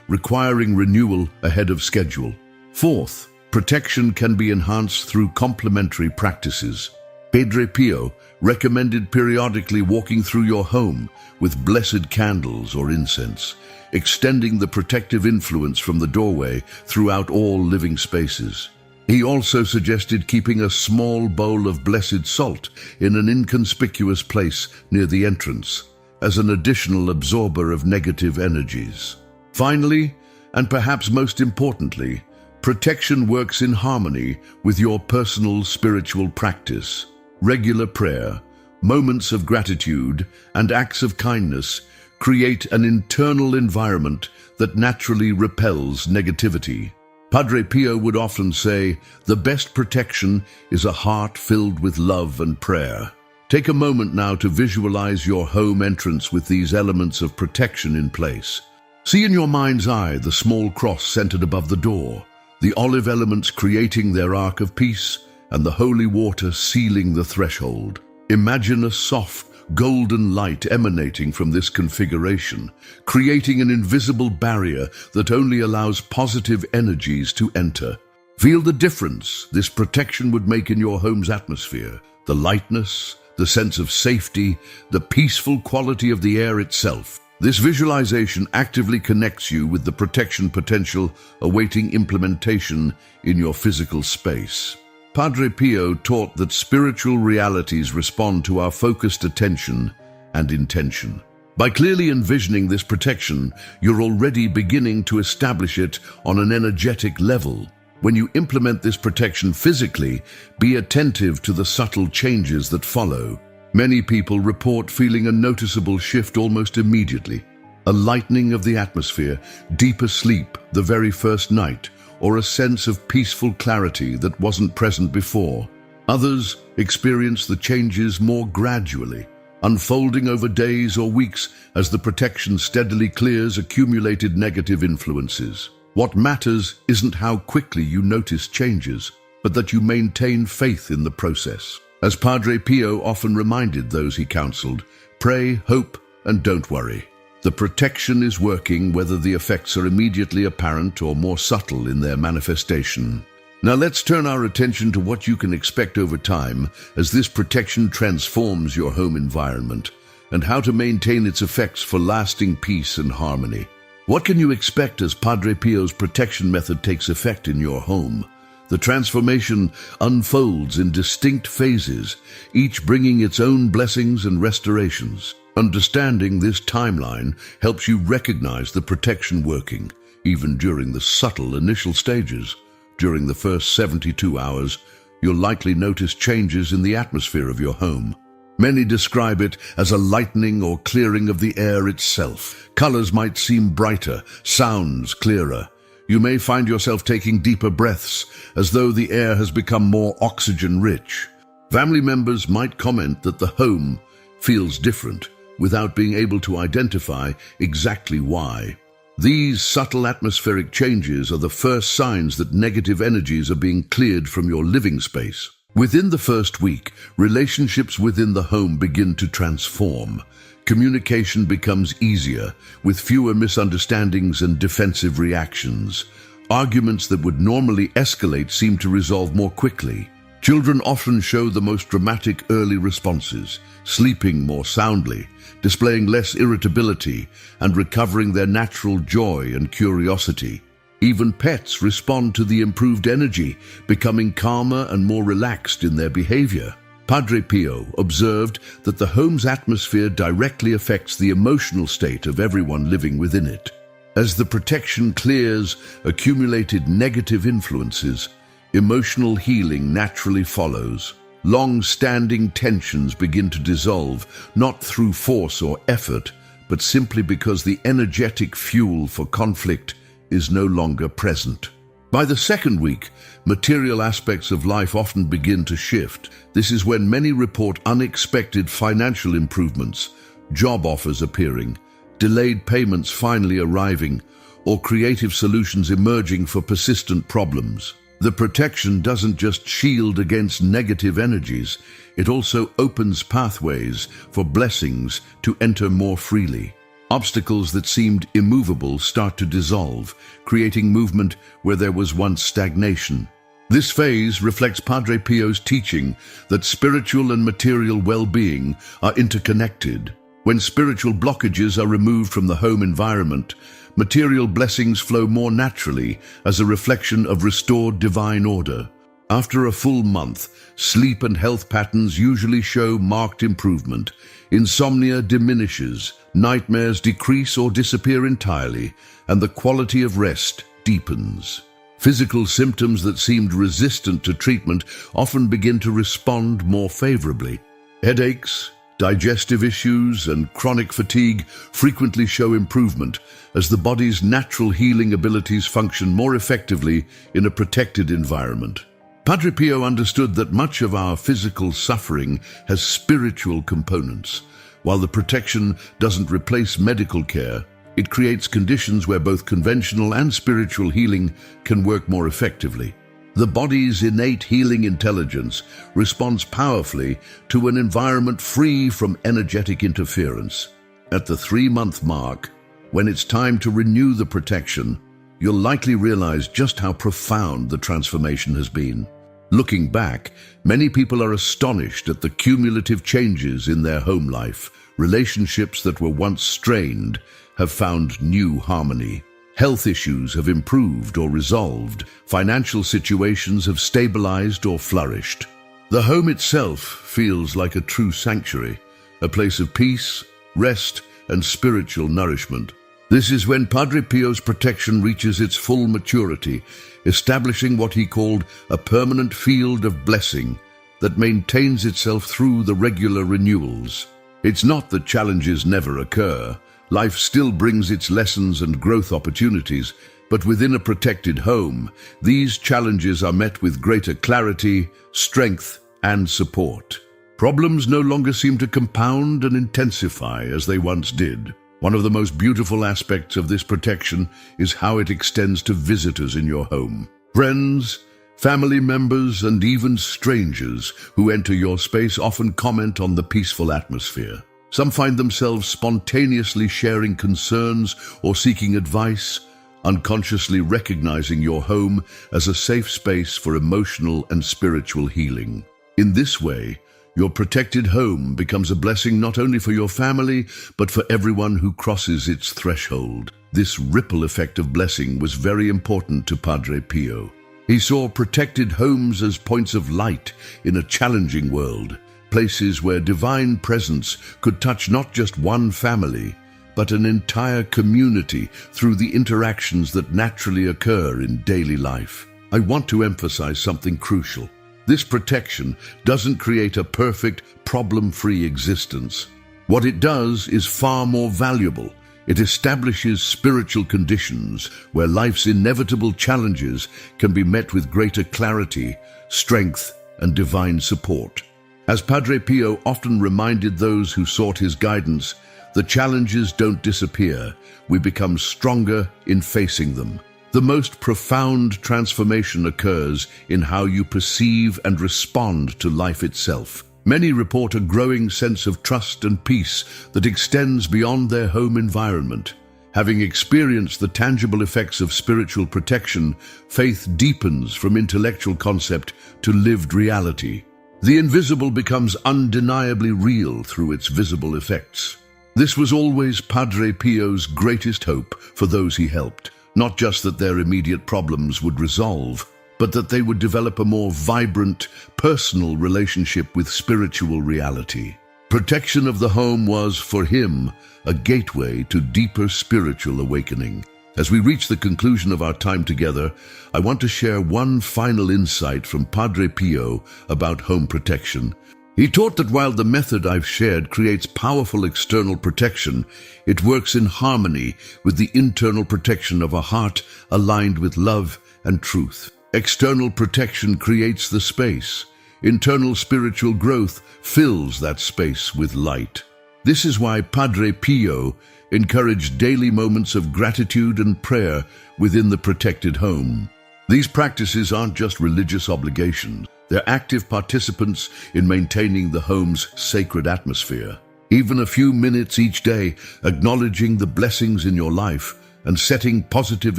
Speaker 1: requiring renewal ahead of schedule. Fourth, protection can be enhanced through complementary practices. Padre Pio recommended periodically walking through your home with blessed candles or incense, extending the protective influence from the doorway throughout all living spaces. He also suggested keeping a small bowl of blessed salt in an inconspicuous place near the entrance, as an additional absorber of negative energies. Finally, and perhaps most importantly, protection works in harmony with your personal spiritual practice. Regular prayer, moments of gratitude, and acts of kindness create an internal environment that naturally repels negativity. Padre Pio would often say, "The best protection is a heart filled with love and prayer." Take a moment now to visualize your home entrance with these elements of protection in place. See in your mind's eye the small cross centered above the door, the olive elements creating their arc of peace, and the holy water sealing the threshold. Imagine a soft, golden light emanating from this configuration, creating an invisible barrier that only allows positive energies to enter. Feel the difference this protection would make in your home's atmosphere, the lightness, the sense of safety, the peaceful quality of the air itself. This visualization actively connects you with the protection potential awaiting implementation in your physical space. Padre Pio taught that spiritual realities respond to our focused attention and intention. By clearly envisioning this protection, you're already beginning to establish it on an energetic level. When you implement this protection physically, be attentive to the subtle changes that follow. Many people report feeling a noticeable shift almost immediately. A lightening of the atmosphere, deeper sleep the very first night, or a sense of peaceful clarity that wasn't present before. Others experience the changes more gradually, unfolding over days or weeks as the protection steadily clears accumulated negative influences. What matters isn't how quickly you notice changes, but that you maintain faith in the process. As Padre Pio often reminded those he counseled, pray, hope, and don't worry. The protection is working whether the effects are immediately apparent or more subtle in their manifestation. Now let's turn our attention to what you can expect over time as this protection transforms your home environment, and how to maintain its effects for lasting peace and harmony. What can you expect as Padre Pio's protection method takes effect in your home? The transformation unfolds in distinct phases, each bringing its own blessings and restorations. Understanding this timeline helps you recognize the protection working, even during the subtle initial stages. During the first 72 hours, you'll likely notice changes in the atmosphere of your home. Many describe it as a lightening or clearing of the air itself. Colors might seem brighter, sounds clearer. You may find yourself taking deeper breaths, as though the air has become more oxygen-rich. Family members might comment that the home feels different, without being able to identify exactly why. These subtle atmospheric changes are the first signs that negative energies are being cleared from your living space. Within the first week, relationships within the home begin to transform. Communication becomes easier, with fewer misunderstandings and defensive reactions. Arguments that would normally escalate seem to resolve more quickly. Children often show the most dramatic early responses, sleeping more soundly, displaying less irritability, and recovering their natural joy and curiosity. Even pets respond to the improved energy, becoming calmer and more relaxed in their behavior. Padre Pio observed that the home's atmosphere directly affects the emotional state of everyone living within it. As the protection clears accumulated negative influences, emotional healing naturally follows. Long-standing tensions begin to dissolve, not through force or effort, but simply because the energetic fuel for conflict is no longer present. By the second week, material aspects of life often begin to shift. This is when many report unexpected financial improvements, job offers appearing, delayed payments finally arriving, or creative solutions emerging for persistent problems. The protection doesn't just shield against negative energies, it also opens pathways for blessings to enter more freely. Obstacles that seemed immovable start to dissolve, creating movement where there was once stagnation. This phase reflects Padre Pio's teaching that spiritual and material well-being are interconnected. When spiritual blockages are removed from the home environment, material blessings flow more naturally as a reflection of restored divine order. After a full month, sleep and health patterns usually show marked improvement. Insomnia diminishes, nightmares decrease or disappear entirely, and the quality of rest deepens. Physical symptoms that seemed resistant to treatment often begin to respond more favorably. Headaches, digestive issues, and chronic fatigue frequently show improvement as the body's natural healing abilities function more effectively in a protected environment. Padre Pio understood that much of our physical suffering has spiritual components. While the protection doesn't replace medical care, it creates conditions where both conventional and spiritual healing can work more effectively. The body's innate healing intelligence responds powerfully to an environment free from energetic interference. At the 3-month mark, when it's time to renew the protection, you'll likely realize just how profound the transformation has been. Looking back, many people are astonished at the cumulative changes in their home life. Relationships that were once strained have found new harmony. Health issues have improved or resolved. Financial situations have stabilized or flourished. The home itself feels like a true sanctuary, a place of peace, rest, and spiritual nourishment. This is when Padre Pio's protection reaches its full maturity, establishing what he called a permanent field of blessing that maintains itself through the regular renewals. It's not that challenges never occur. Life still brings its lessons and growth opportunities, but within a protected home, these challenges are met with greater clarity, strength, and support. Problems no longer seem to compound and intensify as they once did. One of the most beautiful aspects of this protection is how it extends to visitors in your home. Friends, family members, and even strangers who enter your space often comment on the peaceful atmosphere. Some find themselves spontaneously sharing concerns or seeking advice, unconsciously recognizing your home as a safe space for emotional and spiritual healing. In this way, your protected home becomes a blessing not only for your family, but for everyone who crosses its threshold. This ripple effect of blessing was very important to Padre Pio. He saw protected homes as points of light in a challenging world, places where divine presence could touch not just one family, but an entire community through the interactions that naturally occur in daily life. I want to emphasize something crucial. This protection doesn't create a perfect, problem-free existence. What it does is far more valuable. It establishes spiritual conditions where life's inevitable challenges can be met with greater clarity, strength, and divine support. As Padre Pio often reminded those who sought his guidance, the challenges don't disappear. We become stronger in facing them. The most profound transformation occurs in how you perceive and respond to life itself. Many report a growing sense of trust and peace that extends beyond their home environment. Having experienced the tangible effects of spiritual protection, faith deepens from intellectual concept to lived reality. The invisible becomes undeniably real through its visible effects. This was always Padre Pio's greatest hope for those he helped. Not just that their immediate problems would resolve, but that they would develop a more vibrant, personal relationship with spiritual reality. Protection of the home was, for him, a gateway to deeper spiritual awakening. As we reach the conclusion of our time together, I want to share one final insight from Padre Pio about home protection. He taught that while the method I've shared creates powerful external protection, it works in harmony with the internal protection of a heart aligned with love and truth. External protection creates the space. Internal spiritual growth fills that space with light. This is why Padre Pio encouraged daily moments of gratitude and prayer within the protected home. These practices aren't just religious obligations, they're active participants in maintaining the home's sacred atmosphere. Even a few minutes each day acknowledging the blessings in your life and setting positive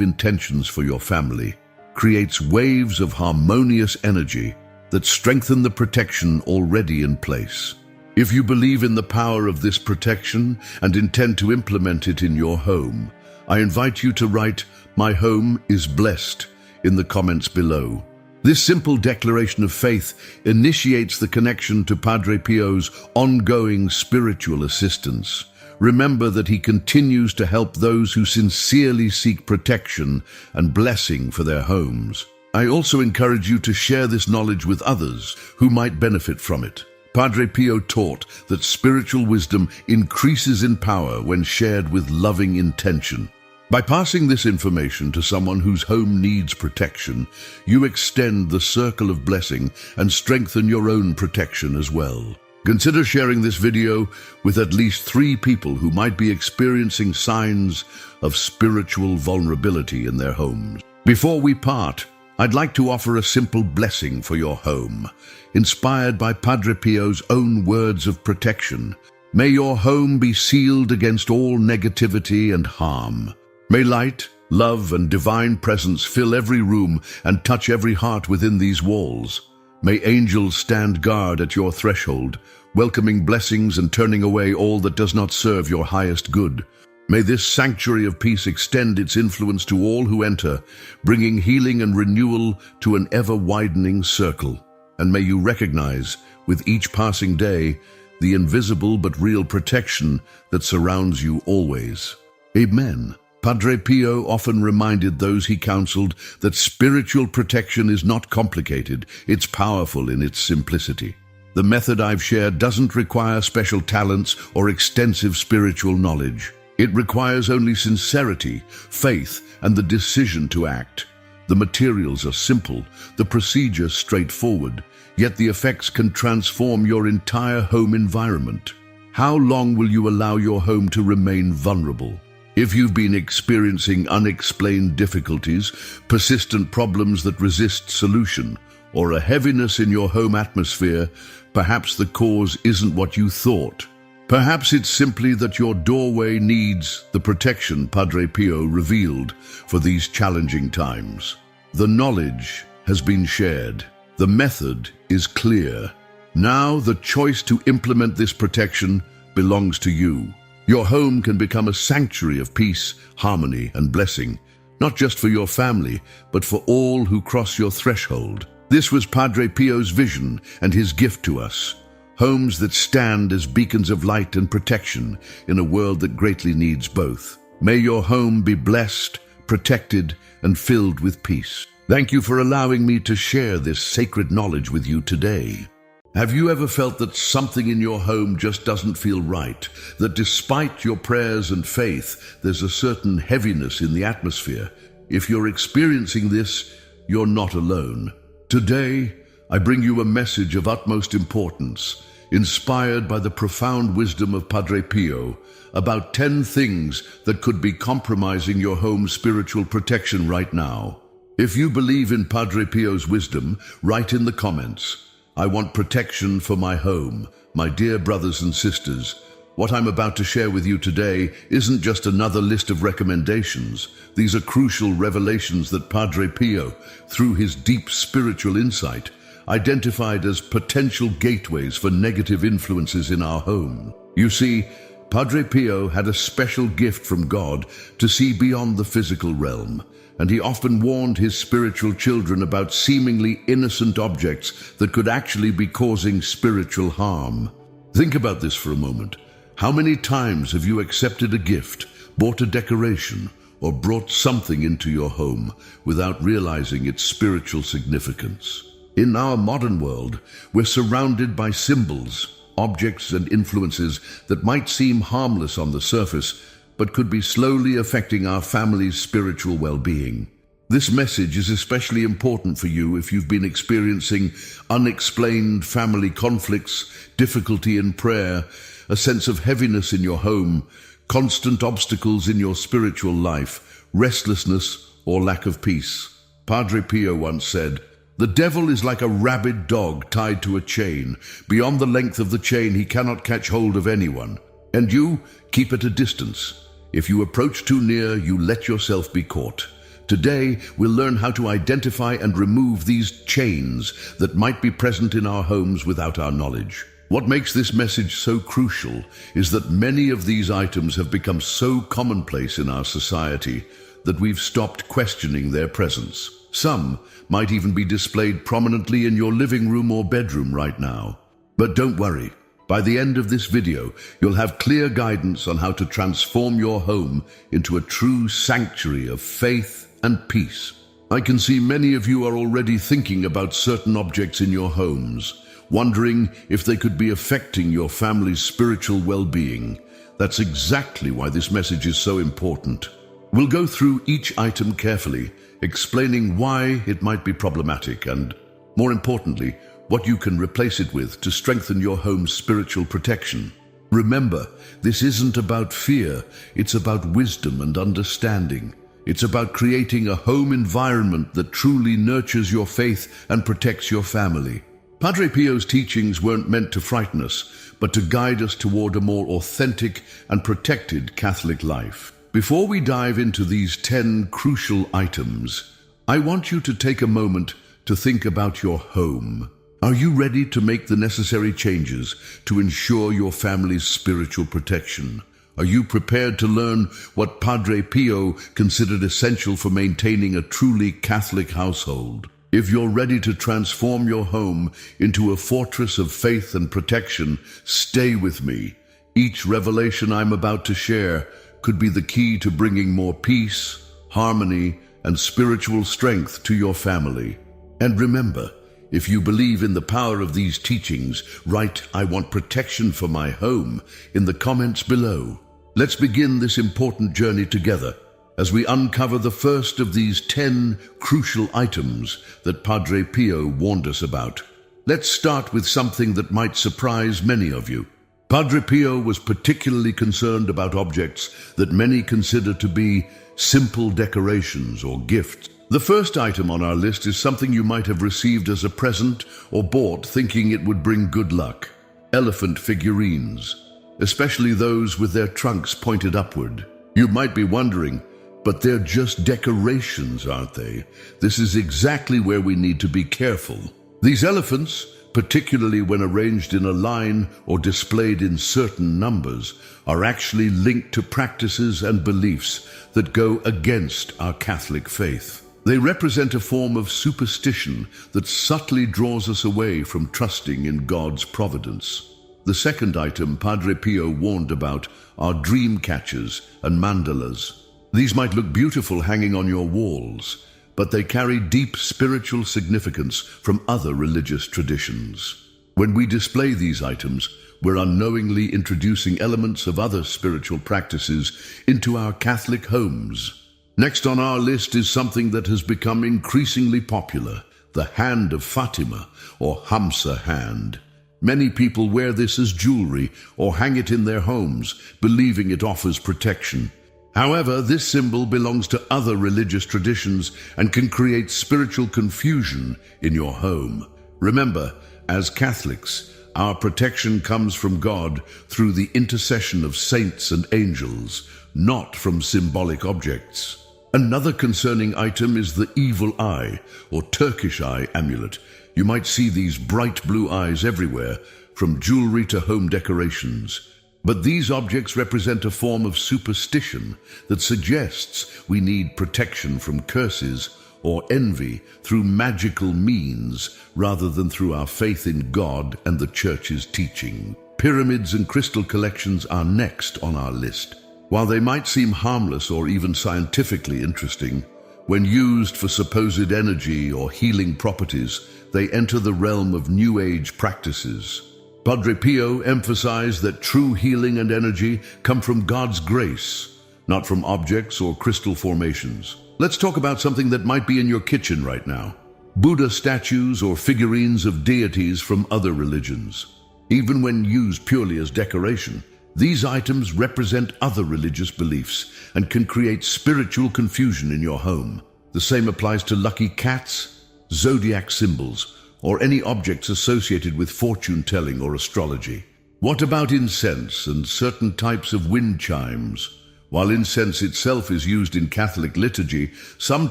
Speaker 1: intentions for your family creates waves of harmonious energy that strengthen the protection already in place. If you believe in the power of this protection and intend to implement it in your home, I invite you to write, "My home is blessed," in the comments below. This simple declaration of faith initiates the connection to Padre Pio's ongoing spiritual assistance. Remember that he continues to help those who sincerely seek protection and blessing for their homes. I also encourage you to share this knowledge with others who might benefit from it. Padre Pio taught that spiritual wisdom increases in power when shared with loving intention. By passing this information to someone whose home needs protection, you extend the circle of blessing and strengthen your own protection as well. Consider sharing this video with at least 3 people who might be experiencing signs of spiritual vulnerability in their homes. Before we part, I'd like to offer a simple blessing for your home, inspired by Padre Pio's own words of protection. May your home be sealed against all negativity and harm. May light, love, and divine presence fill every room and touch every heart within these walls. May angels stand guard at your threshold, welcoming blessings and turning away all that does not serve your highest good. May this sanctuary of peace extend its influence to all who enter, bringing healing and renewal to an ever-widening circle. And may you recognize, with each passing day, the invisible but real protection that surrounds you always. Amen. Padre Pio often reminded those he counseled that spiritual protection is not complicated, it's powerful in its simplicity. The method I've shared doesn't require special talents or extensive spiritual knowledge. It requires only sincerity, faith, and the decision to act. The materials are simple, the procedure straightforward, yet the effects can transform your entire home environment. How long will you allow your home to remain vulnerable? If you've been experiencing unexplained difficulties, persistent problems that resist solution, or a heaviness in your home atmosphere, perhaps the cause isn't what you thought. Perhaps it's simply that your doorway needs the protection Padre Pio revealed for these challenging times. The knowledge has been shared. The method is clear. Now the choice to implement this protection belongs to you. Your home can become a sanctuary of peace, harmony, and blessing, not just for your family, but for all who cross your threshold. This was Padre Pio's vision and his gift to us. Homes that stand as beacons of light and protection in a world that greatly needs both. May your home be blessed, protected, and filled with peace. Thank you for allowing me to share this sacred knowledge with you today. Have you ever felt that something in your home just doesn't feel right? That despite your prayers and faith, there's a certain heaviness in the atmosphere? If you're experiencing this, you're not alone. Today, I bring you a message of utmost importance, inspired by the profound wisdom of Padre Pio, about 10 things that could be compromising your home's spiritual protection right now. If you believe in Padre Pio's wisdom, write in the comments, "I want protection for my home." My dear brothers and sisters, what I'm about to share with you today isn't just another list of recommendations. These are crucial revelations that Padre Pio, through his deep spiritual insight, identified as potential gateways for negative influences in our home. You see, Padre Pio had a special gift from God to see beyond the physical realm, and he often warned his spiritual children about seemingly innocent objects that could actually be causing spiritual harm. Think about this for a moment. How many times have you accepted a gift, bought a decoration, or brought something into your home without realizing its spiritual significance? In our modern world, we're surrounded by symbols, objects, and influences that might seem harmless on the surface, but could be slowly affecting our family's spiritual well-being. This message is especially important for you if you've been experiencing unexplained family conflicts, difficulty in prayer, a sense of heaviness in your home, constant obstacles in your spiritual life, restlessness, or lack of peace. Padre Pio once said, "The devil is like a rabid dog tied to a chain. Beyond the length of the chain, he cannot catch hold of anyone. And you keep at a distance. If you approach too near, you let yourself be caught." Today, we'll learn how to identify and remove these chains that might be present in our homes without our knowledge. What makes this message so crucial is that many of these items have become so commonplace in our society that we've stopped questioning their presence. Some might even be displayed prominently in your living room or bedroom right now. But don't worry. By the end of this video, you'll have clear guidance on how to transform your home into a true sanctuary of faith and peace. I can see many of you are already thinking about certain objects in your homes, wondering if they could be affecting your family's spiritual well-being. That's exactly why this message is so important. We'll go through each item carefully, explaining why it might be problematic and, more importantly, what you can replace it with to strengthen your home's spiritual protection. Remember, this isn't about fear, it's about wisdom and understanding. It's about creating a home environment that truly nurtures your faith and protects your family. Padre Pio's teachings weren't meant to frighten us, but to guide us toward a more authentic and protected Catholic life. Before we dive into these 10 crucial items, I want you to take a moment to think about your home. Are you ready to make the necessary changes to ensure your family's spiritual protection? Are you prepared to learn what Padre Pio considered essential for maintaining a truly Catholic household? If you're ready to transform your home into a fortress of faith and protection, stay with me. Each revelation I'm about to share could be the key to bringing more peace, harmony, and spiritual strength to your family. And remember, if you believe in the power of these teachings, write "I want protection for my home" in the comments below. Let's begin this important journey together as we uncover the first of these 10 crucial items that Padre Pio warned us about. Let's start with something that might surprise many of you. Padre Pio was particularly concerned about objects that many consider to be simple decorations or gifts. The first item on our list is something you might have received as a present or bought thinking it would bring good luck. Elephant figurines, especially those with their trunks pointed upward. You might be wondering, but they're just decorations, aren't they? This is exactly where we need to be careful. These elephants, particularly when arranged in a line or displayed in certain numbers, are actually linked to practices and beliefs that go against our Catholic faith. They represent a form of superstition that subtly draws us away from trusting in God's providence. The second item Padre Pio warned about are dream catchers and mandalas. These might look beautiful hanging on your walls, but they carry deep spiritual significance from other religious traditions. When we display these items, we're unknowingly introducing elements of other spiritual practices into our Catholic homes. Next on our list is something that has become increasingly popular, the Hand of Fatima, or Hamsa hand. Many people wear this as jewelry or hang it in their homes, believing it offers protection. However, this symbol belongs to other religious traditions and can create spiritual confusion in your home. Remember, as Catholics, our protection comes from God through the intercession of saints and angels, not from symbolic objects. Another concerning item is the evil eye, or Turkish eye amulet. You might see these bright blue eyes everywhere, from jewelry to home decorations. But these objects represent a form of superstition that suggests we need protection from curses or envy through magical means rather than through our faith in God and the Church's teaching. Pyramids and crystal collections are next on our list. While they might seem harmless or even scientifically interesting, when used for supposed energy or healing properties, they enter the realm of New Age practices. Padre Pio emphasized that true healing and energy come from God's grace, not from objects or crystal formations. Let's talk about something that might be in your kitchen right now. Buddha statues or figurines of deities from other religions. Even when used purely as decoration, these items represent other religious beliefs and can create spiritual confusion in your home. The same applies to lucky cats, zodiac symbols, or any objects associated with fortune-telling or astrology. What about incense and certain types of wind chimes? While incense itself is used in Catholic liturgy, some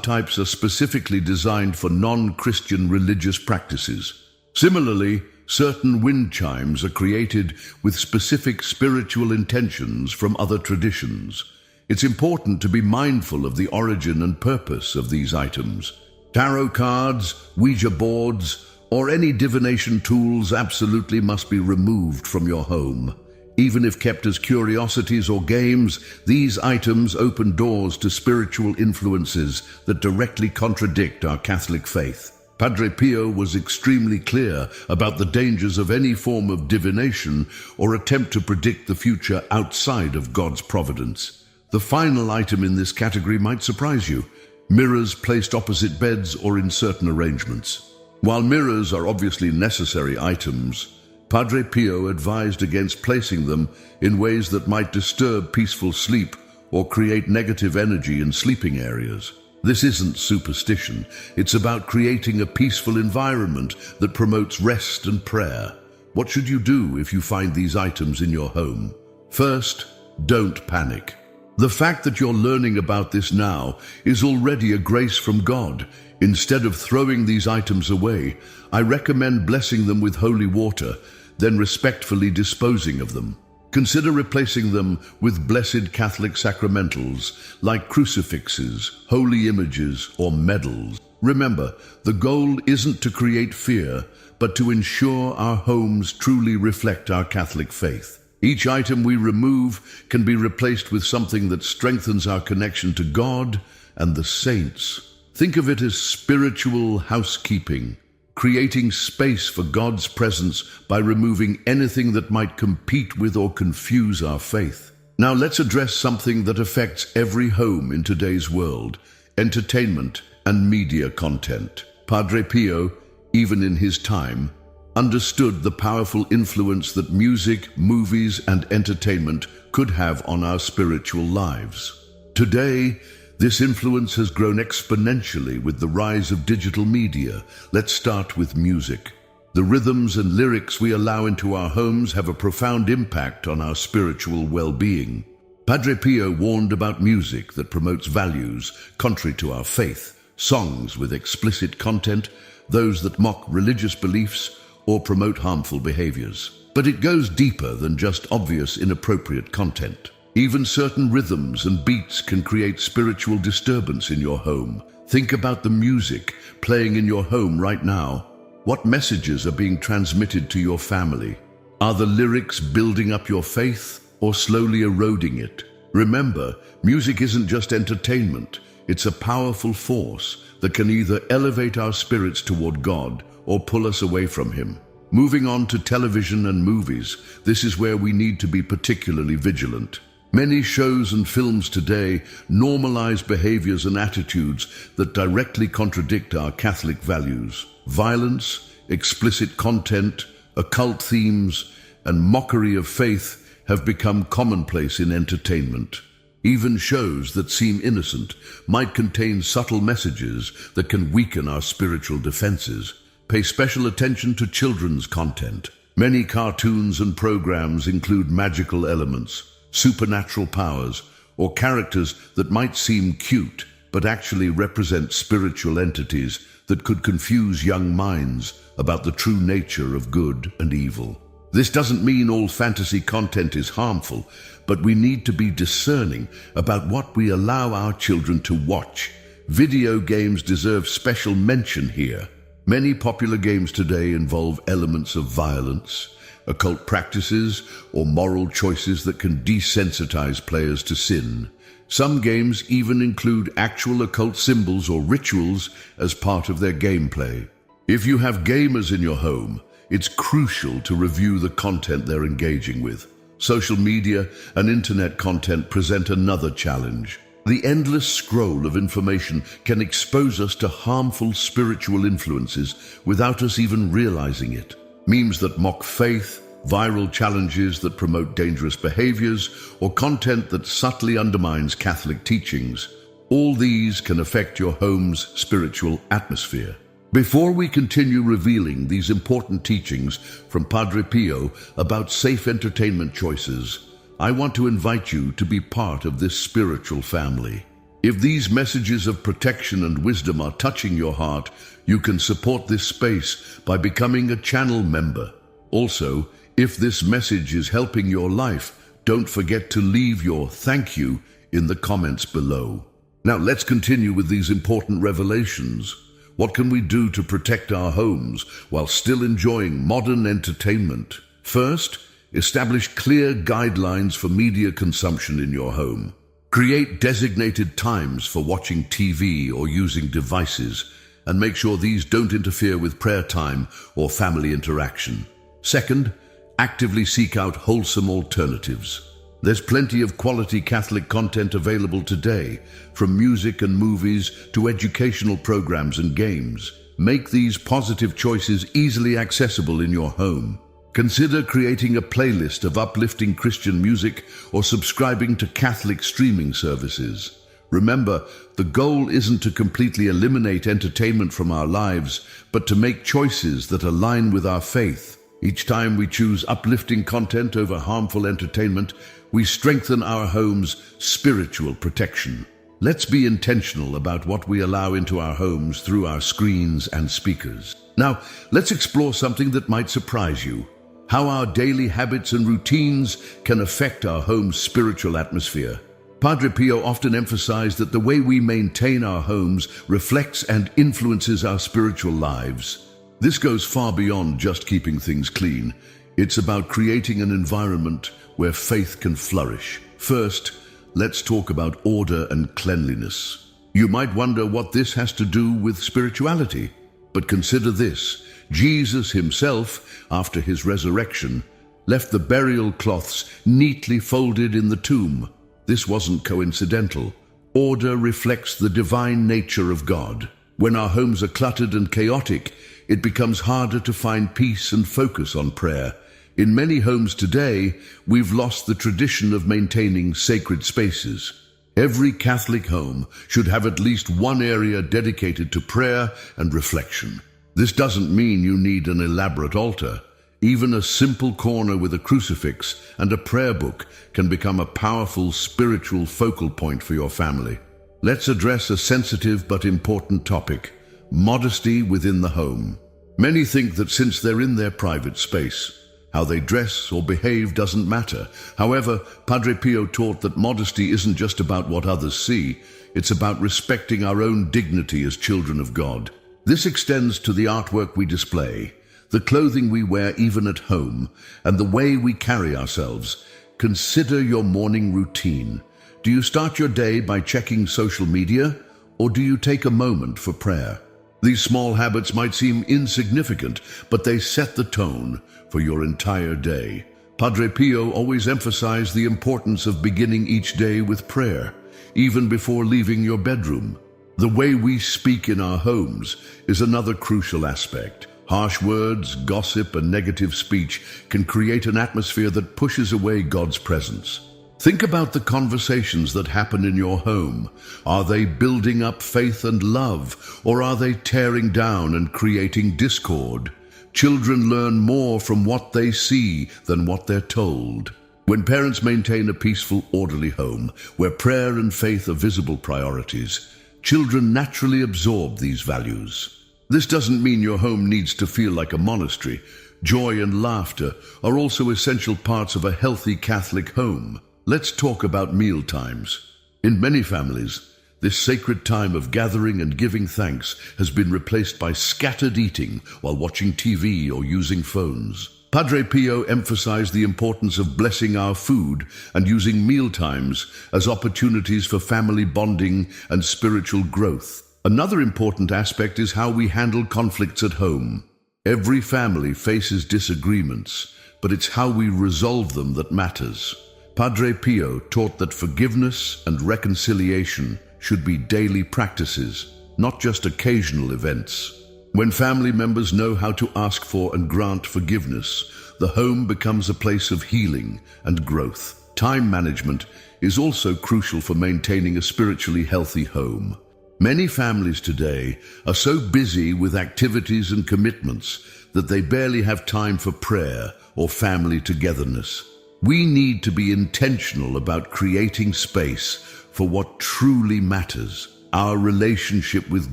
Speaker 1: types are specifically designed for non-Christian religious practices. Similarly, certain wind chimes are created with specific spiritual intentions from other traditions. It's important to be mindful of the origin and purpose of these items. Tarot cards, Ouija boards, or any divination tools absolutely must be removed from your home. Even if kept as curiosities or games, these items open doors to spiritual influences that directly contradict our Catholic faith. Padre Pio was extremely clear about the dangers of any form of divination or attempt to predict the future outside of God's providence. The final item in this category might surprise you: mirrors placed opposite beds or in certain arrangements. While mirrors are obviously necessary items, Padre Pio advised against placing them in ways that might disturb peaceful sleep or create negative energy in sleeping areas. This isn't superstition. It's about creating a peaceful environment that promotes rest and prayer. What should you do if you find these items in your home? First, don't panic. The fact that you're learning about this now is already a grace from God. Instead of throwing these items away, I recommend blessing them with holy water, then respectfully disposing of them. Consider replacing them with blessed Catholic sacramentals like crucifixes, holy images, or medals. Remember, the goal isn't to create fear, but to ensure our homes truly reflect our Catholic faith. Each item we remove can be replaced with something that strengthens our connection to God and the saints. Think of it as spiritual housekeeping, creating space for God's presence by removing anything that might compete with or confuse our faith. Now let's address something that affects every home in today's world: entertainment and media content. Padre Pio, even in his time, understood the powerful influence that music, movies, and entertainment could have on our spiritual lives. Today, this influence has grown exponentially with the rise of digital media. Let's start with music. The rhythms and lyrics we allow into our homes have a profound impact on our spiritual well-being. Padre Pio warned about music that promotes values contrary to our faith, songs with explicit content, those that mock religious beliefs or promote harmful behaviors. But it goes deeper than just obvious inappropriate content. Even certain rhythms and beats can create spiritual disturbance in your home. Think about the music playing in your home right now. What messages are being transmitted to your family? Are the lyrics building up your faith or slowly eroding it? Remember, music isn't just entertainment. It's a powerful force that can either elevate our spirits toward God or pull us away from Him. Moving on to television and movies, this is where we need to be particularly vigilant. Many shows and films today normalize behaviors and attitudes that directly contradict our Catholic values. Violence, explicit content, occult themes, and mockery of faith have become commonplace in entertainment. Even shows that seem innocent might contain subtle messages that can weaken our spiritual defenses. Pay special attention to children's content. Many cartoons and programs include magical elements, supernatural powers, or characters that might seem cute but actually represent spiritual entities that could confuse young minds about the true nature of good and evil. This doesn't mean all fantasy content is harmful, but we need to be discerning about what we allow our children to watch. Video games deserve special mention here. Many popular games today involve elements of violence, occult practices, or moral choices that can desensitize players to sin. Some games even include actual occult symbols or rituals as part of their gameplay. If you have gamers in your home, it's crucial to review the content they're engaging with. Social media and internet content present another challenge. The endless scroll of information can expose us to harmful spiritual influences without us even realizing it. Memes that mock faith, viral challenges that promote dangerous behaviors, or content that subtly undermines Catholic teachings. All these can affect your home's spiritual atmosphere. Before we continue revealing these important teachings from Padre Pio about safe entertainment choices, I want to invite you to be part of this spiritual family. If these messages of protection and wisdom are touching your heart, you can support this space by becoming a channel member. Also, if this message is helping your life, don't forget to leave your thank you in the comments below. Now let's continue with these important revelations. What can we do to protect our homes while still enjoying modern entertainment? First, establish clear guidelines for media consumption in your home. Create designated times for watching TV or using devices, and make sure these don't interfere with prayer time or family interaction. Second, actively seek out wholesome alternatives. There's plenty of quality Catholic content available today, from music and movies to educational programs and games. Make these positive choices easily accessible in your home. Consider creating a playlist of uplifting Christian music or subscribing to Catholic streaming services. Remember, the goal isn't to completely eliminate entertainment from our lives, but to make choices that align with our faith. Each time we choose uplifting content over harmful entertainment, we strengthen our home's spiritual protection. Let's be intentional about what we allow into our homes through our screens and speakers. Now, let's explore something that might surprise you: how our daily habits and routines can affect our home's spiritual atmosphere. Padre Pio often emphasized that the way we maintain our homes reflects and influences our spiritual lives. This goes far beyond just keeping things clean. It's about creating an environment where faith can flourish. First, let's talk about order and cleanliness. You might wonder what this has to do with spirituality, but consider this. Jesus himself, after his resurrection, left the burial cloths neatly folded in the tomb. This wasn't coincidental. Order reflects the divine nature of God. When our homes are cluttered and chaotic, it becomes harder to find peace and focus on prayer. In many homes today, we've lost the tradition of maintaining sacred spaces. Every Catholic home should have at least one area dedicated to prayer and reflection. This doesn't mean you need an elaborate altar. Even a simple corner with a crucifix and a prayer book can become a powerful spiritual focal point for your family. Let's address a sensitive but important topic: modesty within the home. Many think that since they're in their private space, how they dress or behave doesn't matter. However, Padre Pio taught that modesty isn't just about what others see, it's about respecting our own dignity as children of God. This extends to the artwork we display, the clothing we wear even at home, and the way we carry ourselves. Consider your morning routine. Do you start your day by checking social media, or do you take a moment for prayer? These small habits might seem insignificant, but they set the tone for your entire day. Padre Pio always emphasized the importance of beginning each day with prayer, even before leaving your bedroom. The way we speak in our homes is another crucial aspect. Harsh words, gossip, and negative speech can create an atmosphere that pushes away God's presence. Think about the conversations that happen in your home. Are they building up faith and love, or are they tearing down and creating discord? Children learn more from what they see than what they're told. When parents maintain a peaceful, orderly home, where prayer and faith are visible priorities, children naturally absorb these values. This doesn't mean your home needs to feel like a monastery. Joy and laughter are also essential parts of a healthy Catholic home. Let's talk about meal times. In many families, this sacred time of gathering and giving thanks has been replaced by scattered eating while watching TV or using phones. Padre Pio emphasized the importance of blessing our food and using meal times as opportunities for family bonding and spiritual growth. Another important aspect is how we handle conflicts at home. Every family faces disagreements, but it's how we resolve them that matters. Padre Pio taught that forgiveness and reconciliation should be daily practices, not just occasional events. When family members know how to ask for and grant forgiveness, the home becomes a place of healing and growth. Time management is also crucial for maintaining a spiritually healthy home. Many families today are so busy with activities and commitments that they barely have time for prayer or family togetherness. We need to be intentional about creating space for what truly matters, our relationship with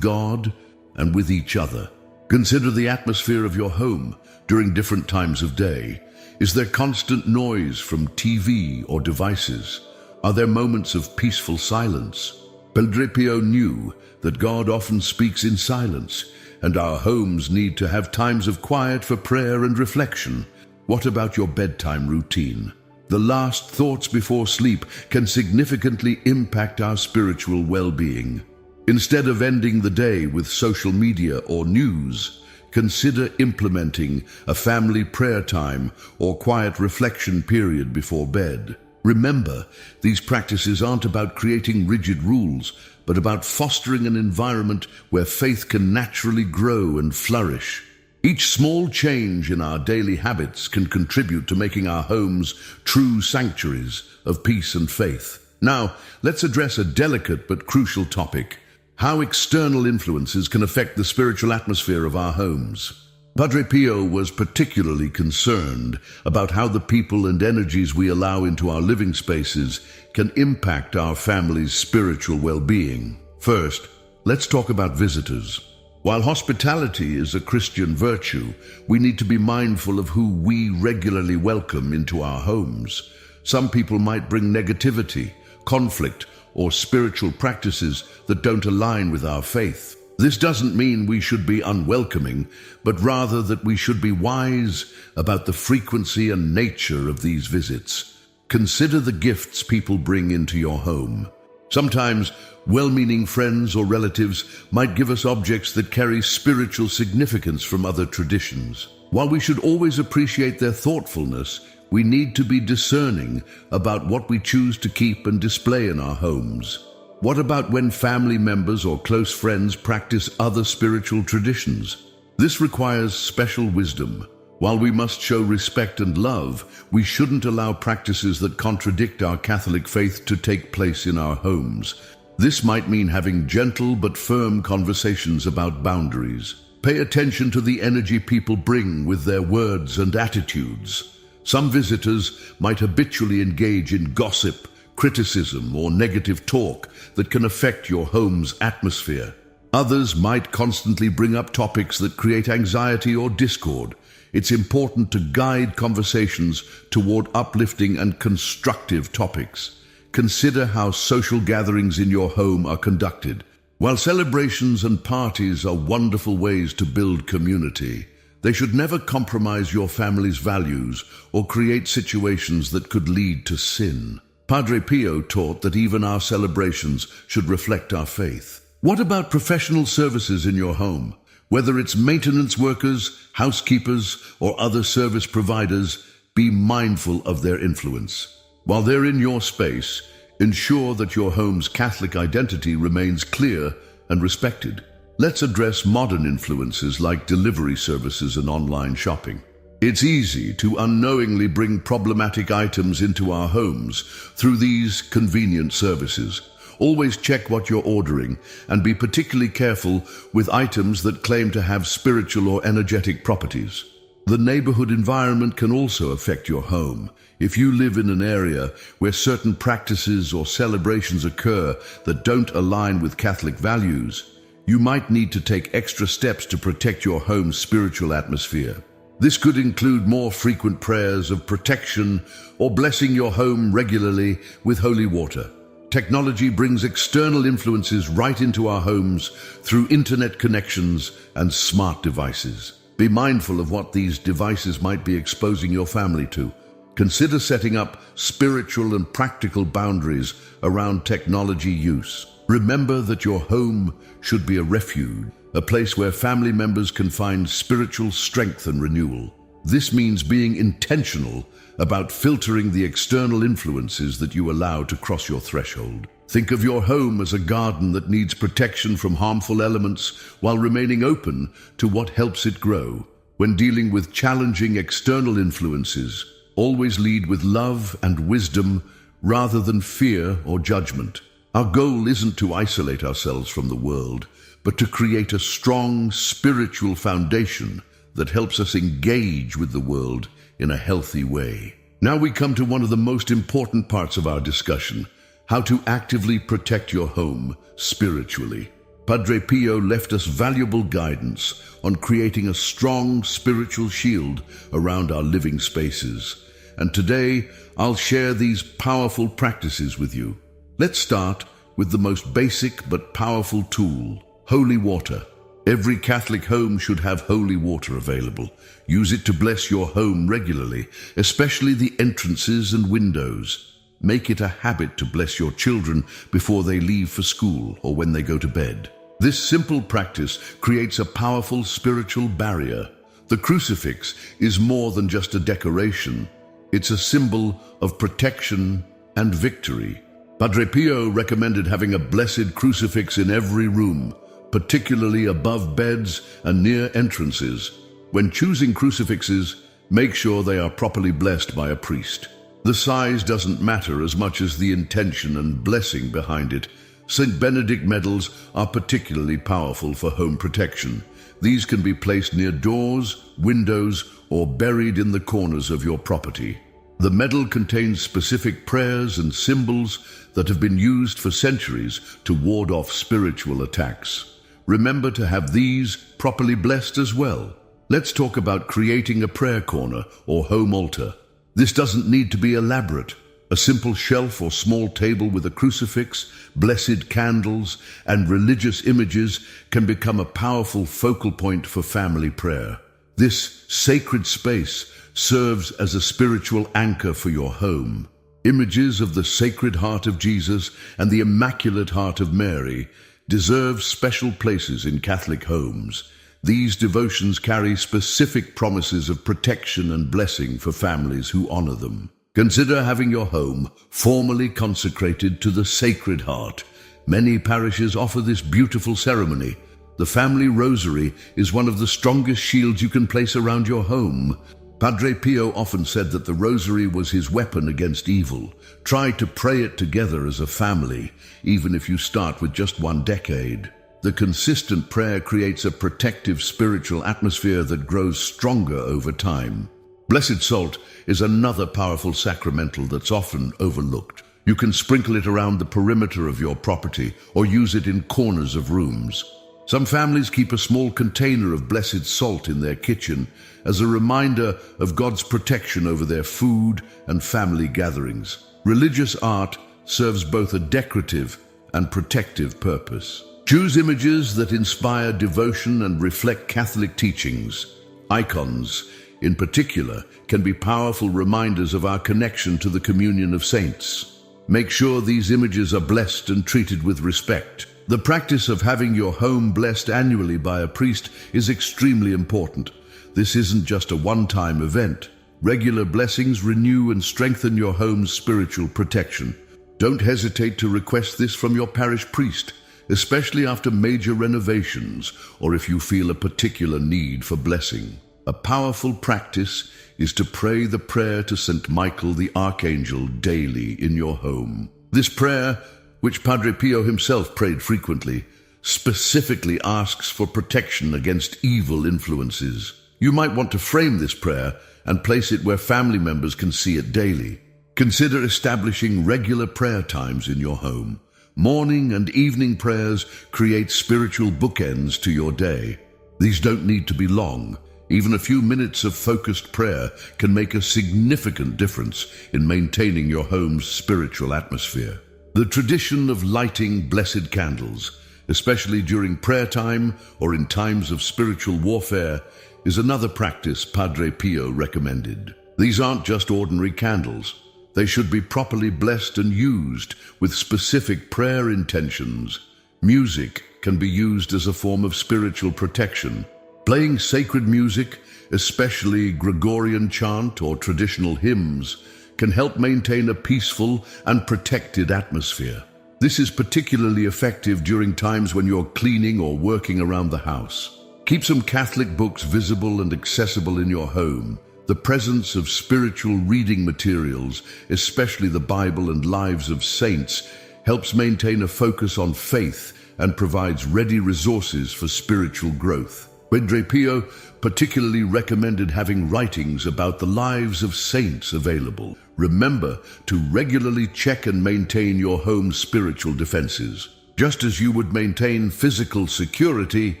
Speaker 1: God and with each other. Consider the atmosphere of your home during different times of day. Is there constant noise from TV or devices? Are there moments of peaceful silence? Padre Pio knew that God often speaks in silence, and our homes need to have times of quiet for prayer and reflection. What about your bedtime routine? The last thoughts before sleep can significantly impact our spiritual well-being. Instead of ending the day with social media or news, consider implementing a family prayer time or quiet reflection period before bed. Remember, these practices aren't about creating rigid rules, but about fostering an environment where faith can naturally grow and flourish. Each small change in our daily habits can contribute to making our homes true sanctuaries of peace and faith. Now, let's address a delicate but crucial topic: how external influences can affect the spiritual atmosphere of our homes. Padre Pio was particularly concerned about how the people and energies we allow into our living spaces can impact our family's spiritual well-being. First, let's talk about visitors. While hospitality is a Christian virtue, we need to be mindful of who we regularly welcome into our homes. Some people might bring negativity, conflict, or spiritual practices that don't align with our faith. This doesn't mean we should be unwelcoming, but rather that we should be wise about the frequency and nature of these visits. Consider the gifts people bring into your home. Sometimes, well-meaning friends or relatives might give us objects that carry spiritual significance from other traditions. While we should always appreciate their thoughtfulness, we need to be discerning about what we choose to keep and display in our homes. What about when family members or close friends practice other spiritual traditions? This requires special wisdom. While we must show respect and love, we shouldn't allow practices that contradict our Catholic faith to take place in our homes. This might mean having gentle but firm conversations about boundaries. Pay attention to the energy people bring with their words and attitudes. Some visitors might habitually engage in gossip, criticism, or negative talk that can affect your home's atmosphere. Others might constantly bring up topics that create anxiety or discord. It's important to guide conversations toward uplifting and constructive topics. Consider how social gatherings in your home are conducted. While celebrations and parties are wonderful ways to build community, they should never compromise your family's values or create situations that could lead to sin. Padre Pio taught that even our celebrations should reflect our faith. What about professional services in your home? Whether it's maintenance workers, housekeepers, or other service providers, be mindful of their influence. While they're in your space, ensure that your home's Catholic identity remains clear and respected. Let's address modern influences like delivery services and online shopping. It's easy to unknowingly bring problematic items into our homes through these convenient services. Always check what you're ordering and be particularly careful with items that claim to have spiritual or energetic properties. The neighborhood environment can also affect your home. If you live in an area where certain practices or celebrations occur that don't align with Catholic values, you might need to take extra steps to protect your home's spiritual atmosphere. This could include more frequent prayers of protection or blessing your home regularly with holy water. Technology brings external influences right into our homes through internet connections and smart devices. Be mindful of what these devices might be exposing your family to. Consider setting up spiritual and practical boundaries around technology use. Remember that your home should be a refuge, a place where family members can find spiritual strength and renewal. This means being intentional about filtering the external influences that you allow to cross your threshold. Think of your home as a garden that needs protection from harmful elements while remaining open to what helps it grow. When dealing with challenging external influences, always lead with love and wisdom rather than fear or judgment. Our goal isn't to isolate ourselves from the world, but to create a strong spiritual foundation that helps us engage with the world in a healthy way. Now we come to one of the most important parts of our discussion: how to actively protect your home spiritually. Padre Pio left us valuable guidance on creating a strong spiritual shield around our living spaces. And today, I'll share these powerful practices with you. Let's start with the most basic but powerful tool: holy water. Every Catholic home should have holy water available. Use it to bless your home regularly, especially the entrances and windows. Make it a habit to bless your children before they leave for school or when they go to bed. This simple practice creates a powerful spiritual barrier. The crucifix is more than just a decoration. It's a symbol of protection and victory. Padre Pio recommended having a blessed crucifix in every room, particularly above beds and near entrances. When choosing crucifixes, make sure they are properly blessed by a priest. The size doesn't matter as much as the intention and blessing behind it. St. Benedict medals are particularly powerful for home protection. These can be placed near doors, windows, or buried in the corners of your property. The medal contains specific prayers and symbols that have been used for centuries to ward off spiritual attacks. Remember to have these properly blessed as well. Let's talk about creating a prayer corner or home altar. This doesn't need to be elaborate. A simple shelf or small table with a crucifix, blessed candles, and religious images can become a powerful focal point for family prayer. This sacred space serves as a spiritual anchor for your home. Images of the Sacred Heart of Jesus and the Immaculate Heart of Mary deserve special places in Catholic homes. These devotions carry specific promises of protection and blessing for families who honor them. Consider having your home formally consecrated to the Sacred Heart. Many parishes offer this beautiful ceremony. The family rosary is one of the strongest shields you can place around your home. Padre Pio often said that the rosary was his weapon against evil. Try to pray it together as a family, even if you start with just one decade. The consistent prayer creates a protective spiritual atmosphere that grows stronger over time. Blessed salt is another powerful sacramental that's often overlooked. You can sprinkle it around the perimeter of your property or use it in corners of rooms. Some families keep a small container of blessed salt in their kitchen as a reminder of God's protection over their food and family gatherings. Religious art serves both a decorative and protective purpose. Choose images that inspire devotion and reflect Catholic teachings. Icons, in particular, can be powerful reminders of our connection to the communion of saints. Make sure these images are blessed and treated with respect. The practice of having your home blessed annually by a priest is extremely important. This isn't just a one-time event. Regular blessings renew and strengthen your home's spiritual protection. Don't hesitate to request this from your parish priest, especially after major renovations or if you feel a particular need for blessing. A powerful practice is to pray the prayer to St. Michael the Archangel daily in your home. This prayer, which Padre Pio himself prayed frequently, specifically asks for protection against evil influences. You might want to frame this prayer and place it where family members can see it daily. Consider establishing regular prayer times in your home. Morning and evening prayers create spiritual bookends to your day. These don't need to be long. Even a few minutes of focused prayer can make a significant difference in maintaining your home's spiritual atmosphere. The tradition of lighting blessed candles, especially during prayer time or in times of spiritual warfare, is another practice Padre Pio recommended. These aren't just ordinary candles. They should be properly blessed and used with specific prayer intentions. Music can be used as a form of spiritual protection. Playing sacred music, especially Gregorian chant or traditional hymns, can help maintain a peaceful and protected atmosphere. This is particularly effective during times when you're cleaning or working around the house. Keep some Catholic books visible and accessible in your home. The presence of spiritual reading materials, especially the Bible and lives of saints, helps maintain a focus on faith and provides ready resources for spiritual growth. Padre Pio particularly recommended having writings about the lives of saints available. Remember to regularly check and maintain your home's spiritual defenses. Just as you would maintain physical security,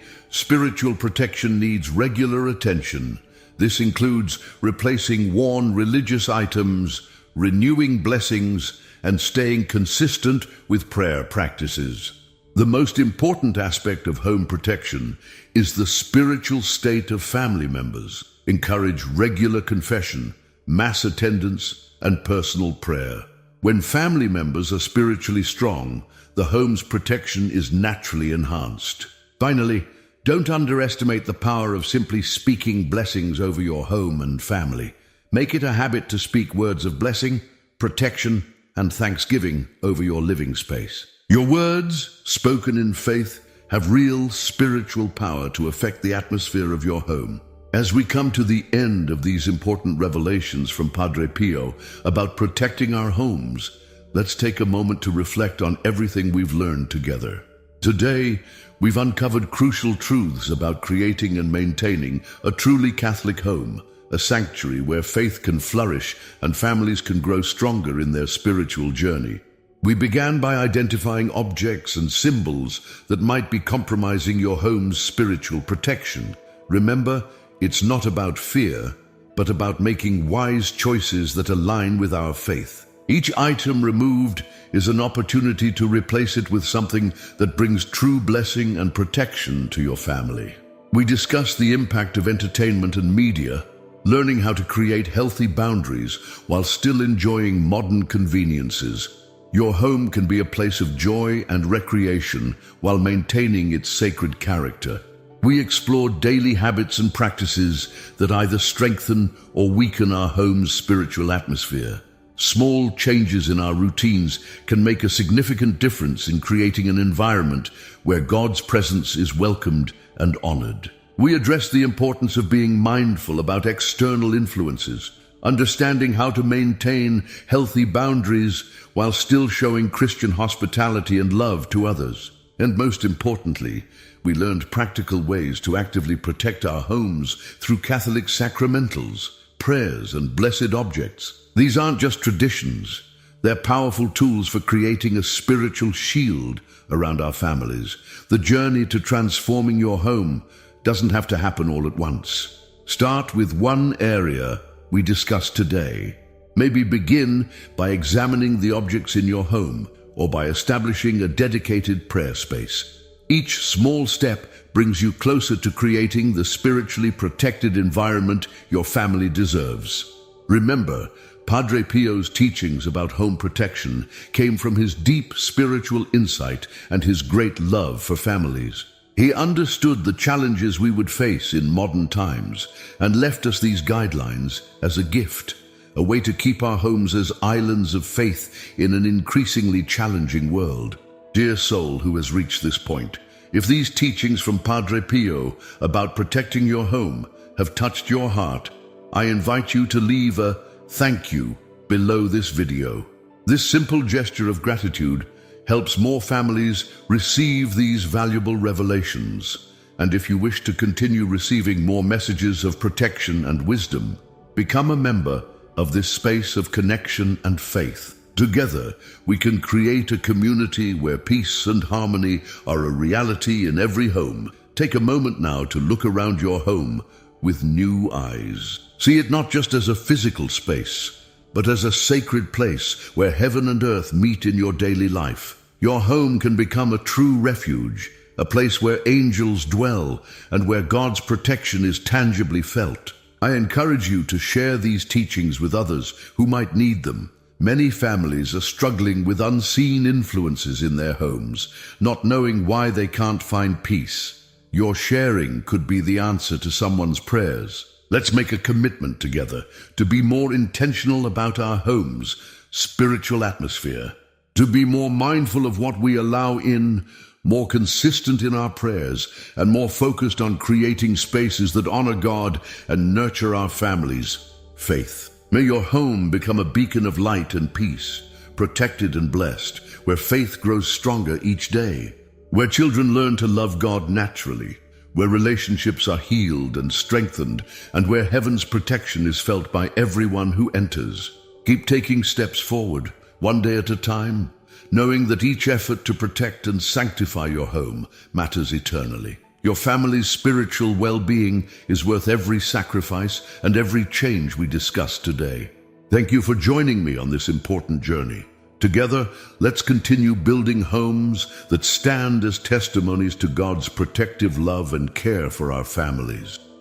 Speaker 1: spiritual protection needs regular attention. This includes replacing worn religious items, renewing blessings, and staying consistent with prayer practices. The most important aspect of home protection is the spiritual state of family members. Encourage regular confession, mass attendance, and personal prayer. When family members are spiritually strong, the home's protection is naturally enhanced. Finally, don't underestimate the power of simply speaking blessings over your home and family. Make it a habit to speak words of blessing, protection, and thanksgiving over your living space. Your words, spoken in faith, have real spiritual power to affect the atmosphere of your home. As we come to the end of these important revelations from Padre Pio about protecting our homes, let's take a moment to reflect on everything we've learned together. Today, we've uncovered crucial truths about creating and maintaining a truly Catholic home, a sanctuary where faith can flourish and families can grow stronger in their spiritual journey. We began by identifying objects and symbols that might be compromising your home's spiritual protection. Remember, it's not about fear, but about making wise choices that align with our faith. Each item removed is an opportunity to replace it with something that brings true blessing and protection to your family. We discussed the impact of entertainment and media, learning how to create healthy boundaries while still enjoying modern conveniences. Your home can be a place of joy and recreation while maintaining its sacred character. We explored daily habits and practices that either strengthen or weaken our home's spiritual atmosphere. Small changes in our routines can make a significant difference in creating an environment where God's presence is welcomed and honored. We addressed the importance of being mindful about external influences, understanding how to maintain healthy boundaries while still showing Christian hospitality and love to others. And most importantly, we learned practical ways to actively protect our homes through Catholic sacramentals, prayers, and blessed objects. These aren't just traditions. They're powerful tools for creating a spiritual shield around our families. The journey to transforming your home doesn't have to happen all at once. Start with one area we discussed today. Maybe begin by examining the objects in your home or by establishing a dedicated prayer space. Each small step brings you closer to creating the spiritually protected environment your family deserves. Remember, Padre Pio's teachings about home protection came from his deep spiritual insight and his great love for families. He understood the challenges we would face in modern times and left us these guidelines as a gift, a way to keep our homes as islands of faith in an increasingly challenging world. Dear soul who has reached this point, if these teachings from Padre Pio about protecting your home have touched your heart, I invite you to leave a thank you below this video. This simple gesture of gratitude helps more families receive these valuable revelations. And if you wish to continue receiving more messages of protection and wisdom, become a member of this space of connection and faith. Together, we can create a community where peace and harmony are a reality in every home. Take a moment now to look around your home with new eyes. See it not just as a physical space, but as a sacred place where heaven and earth meet in your daily life. Your home can become a true refuge, a place where angels dwell and where God's protection is tangibly felt. I encourage you to share these teachings with others who might need them. Many families are struggling with unseen influences in their homes, not knowing why they can't find peace. Your sharing could be the answer to someone's prayers. Let's make a commitment together to be more intentional about our home's spiritual atmosphere, to be more mindful of what we allow in, more consistent in our prayers, and more focused on creating spaces that honor God and nurture our families' faith. May your home become a beacon of light and peace, protected and blessed, where faith grows stronger each day, where children learn to love God naturally, where relationships are healed and strengthened, and where heaven's protection is felt by everyone who enters. Keep taking steps forward, one day at a time, knowing that each effort to protect and sanctify your home matters eternally. Your family's spiritual well-being is worth every sacrifice and every change we discuss today. Thank you for joining me on this important journey. Together, let's continue building homes that stand as testimonies to God's protective love and care for our families.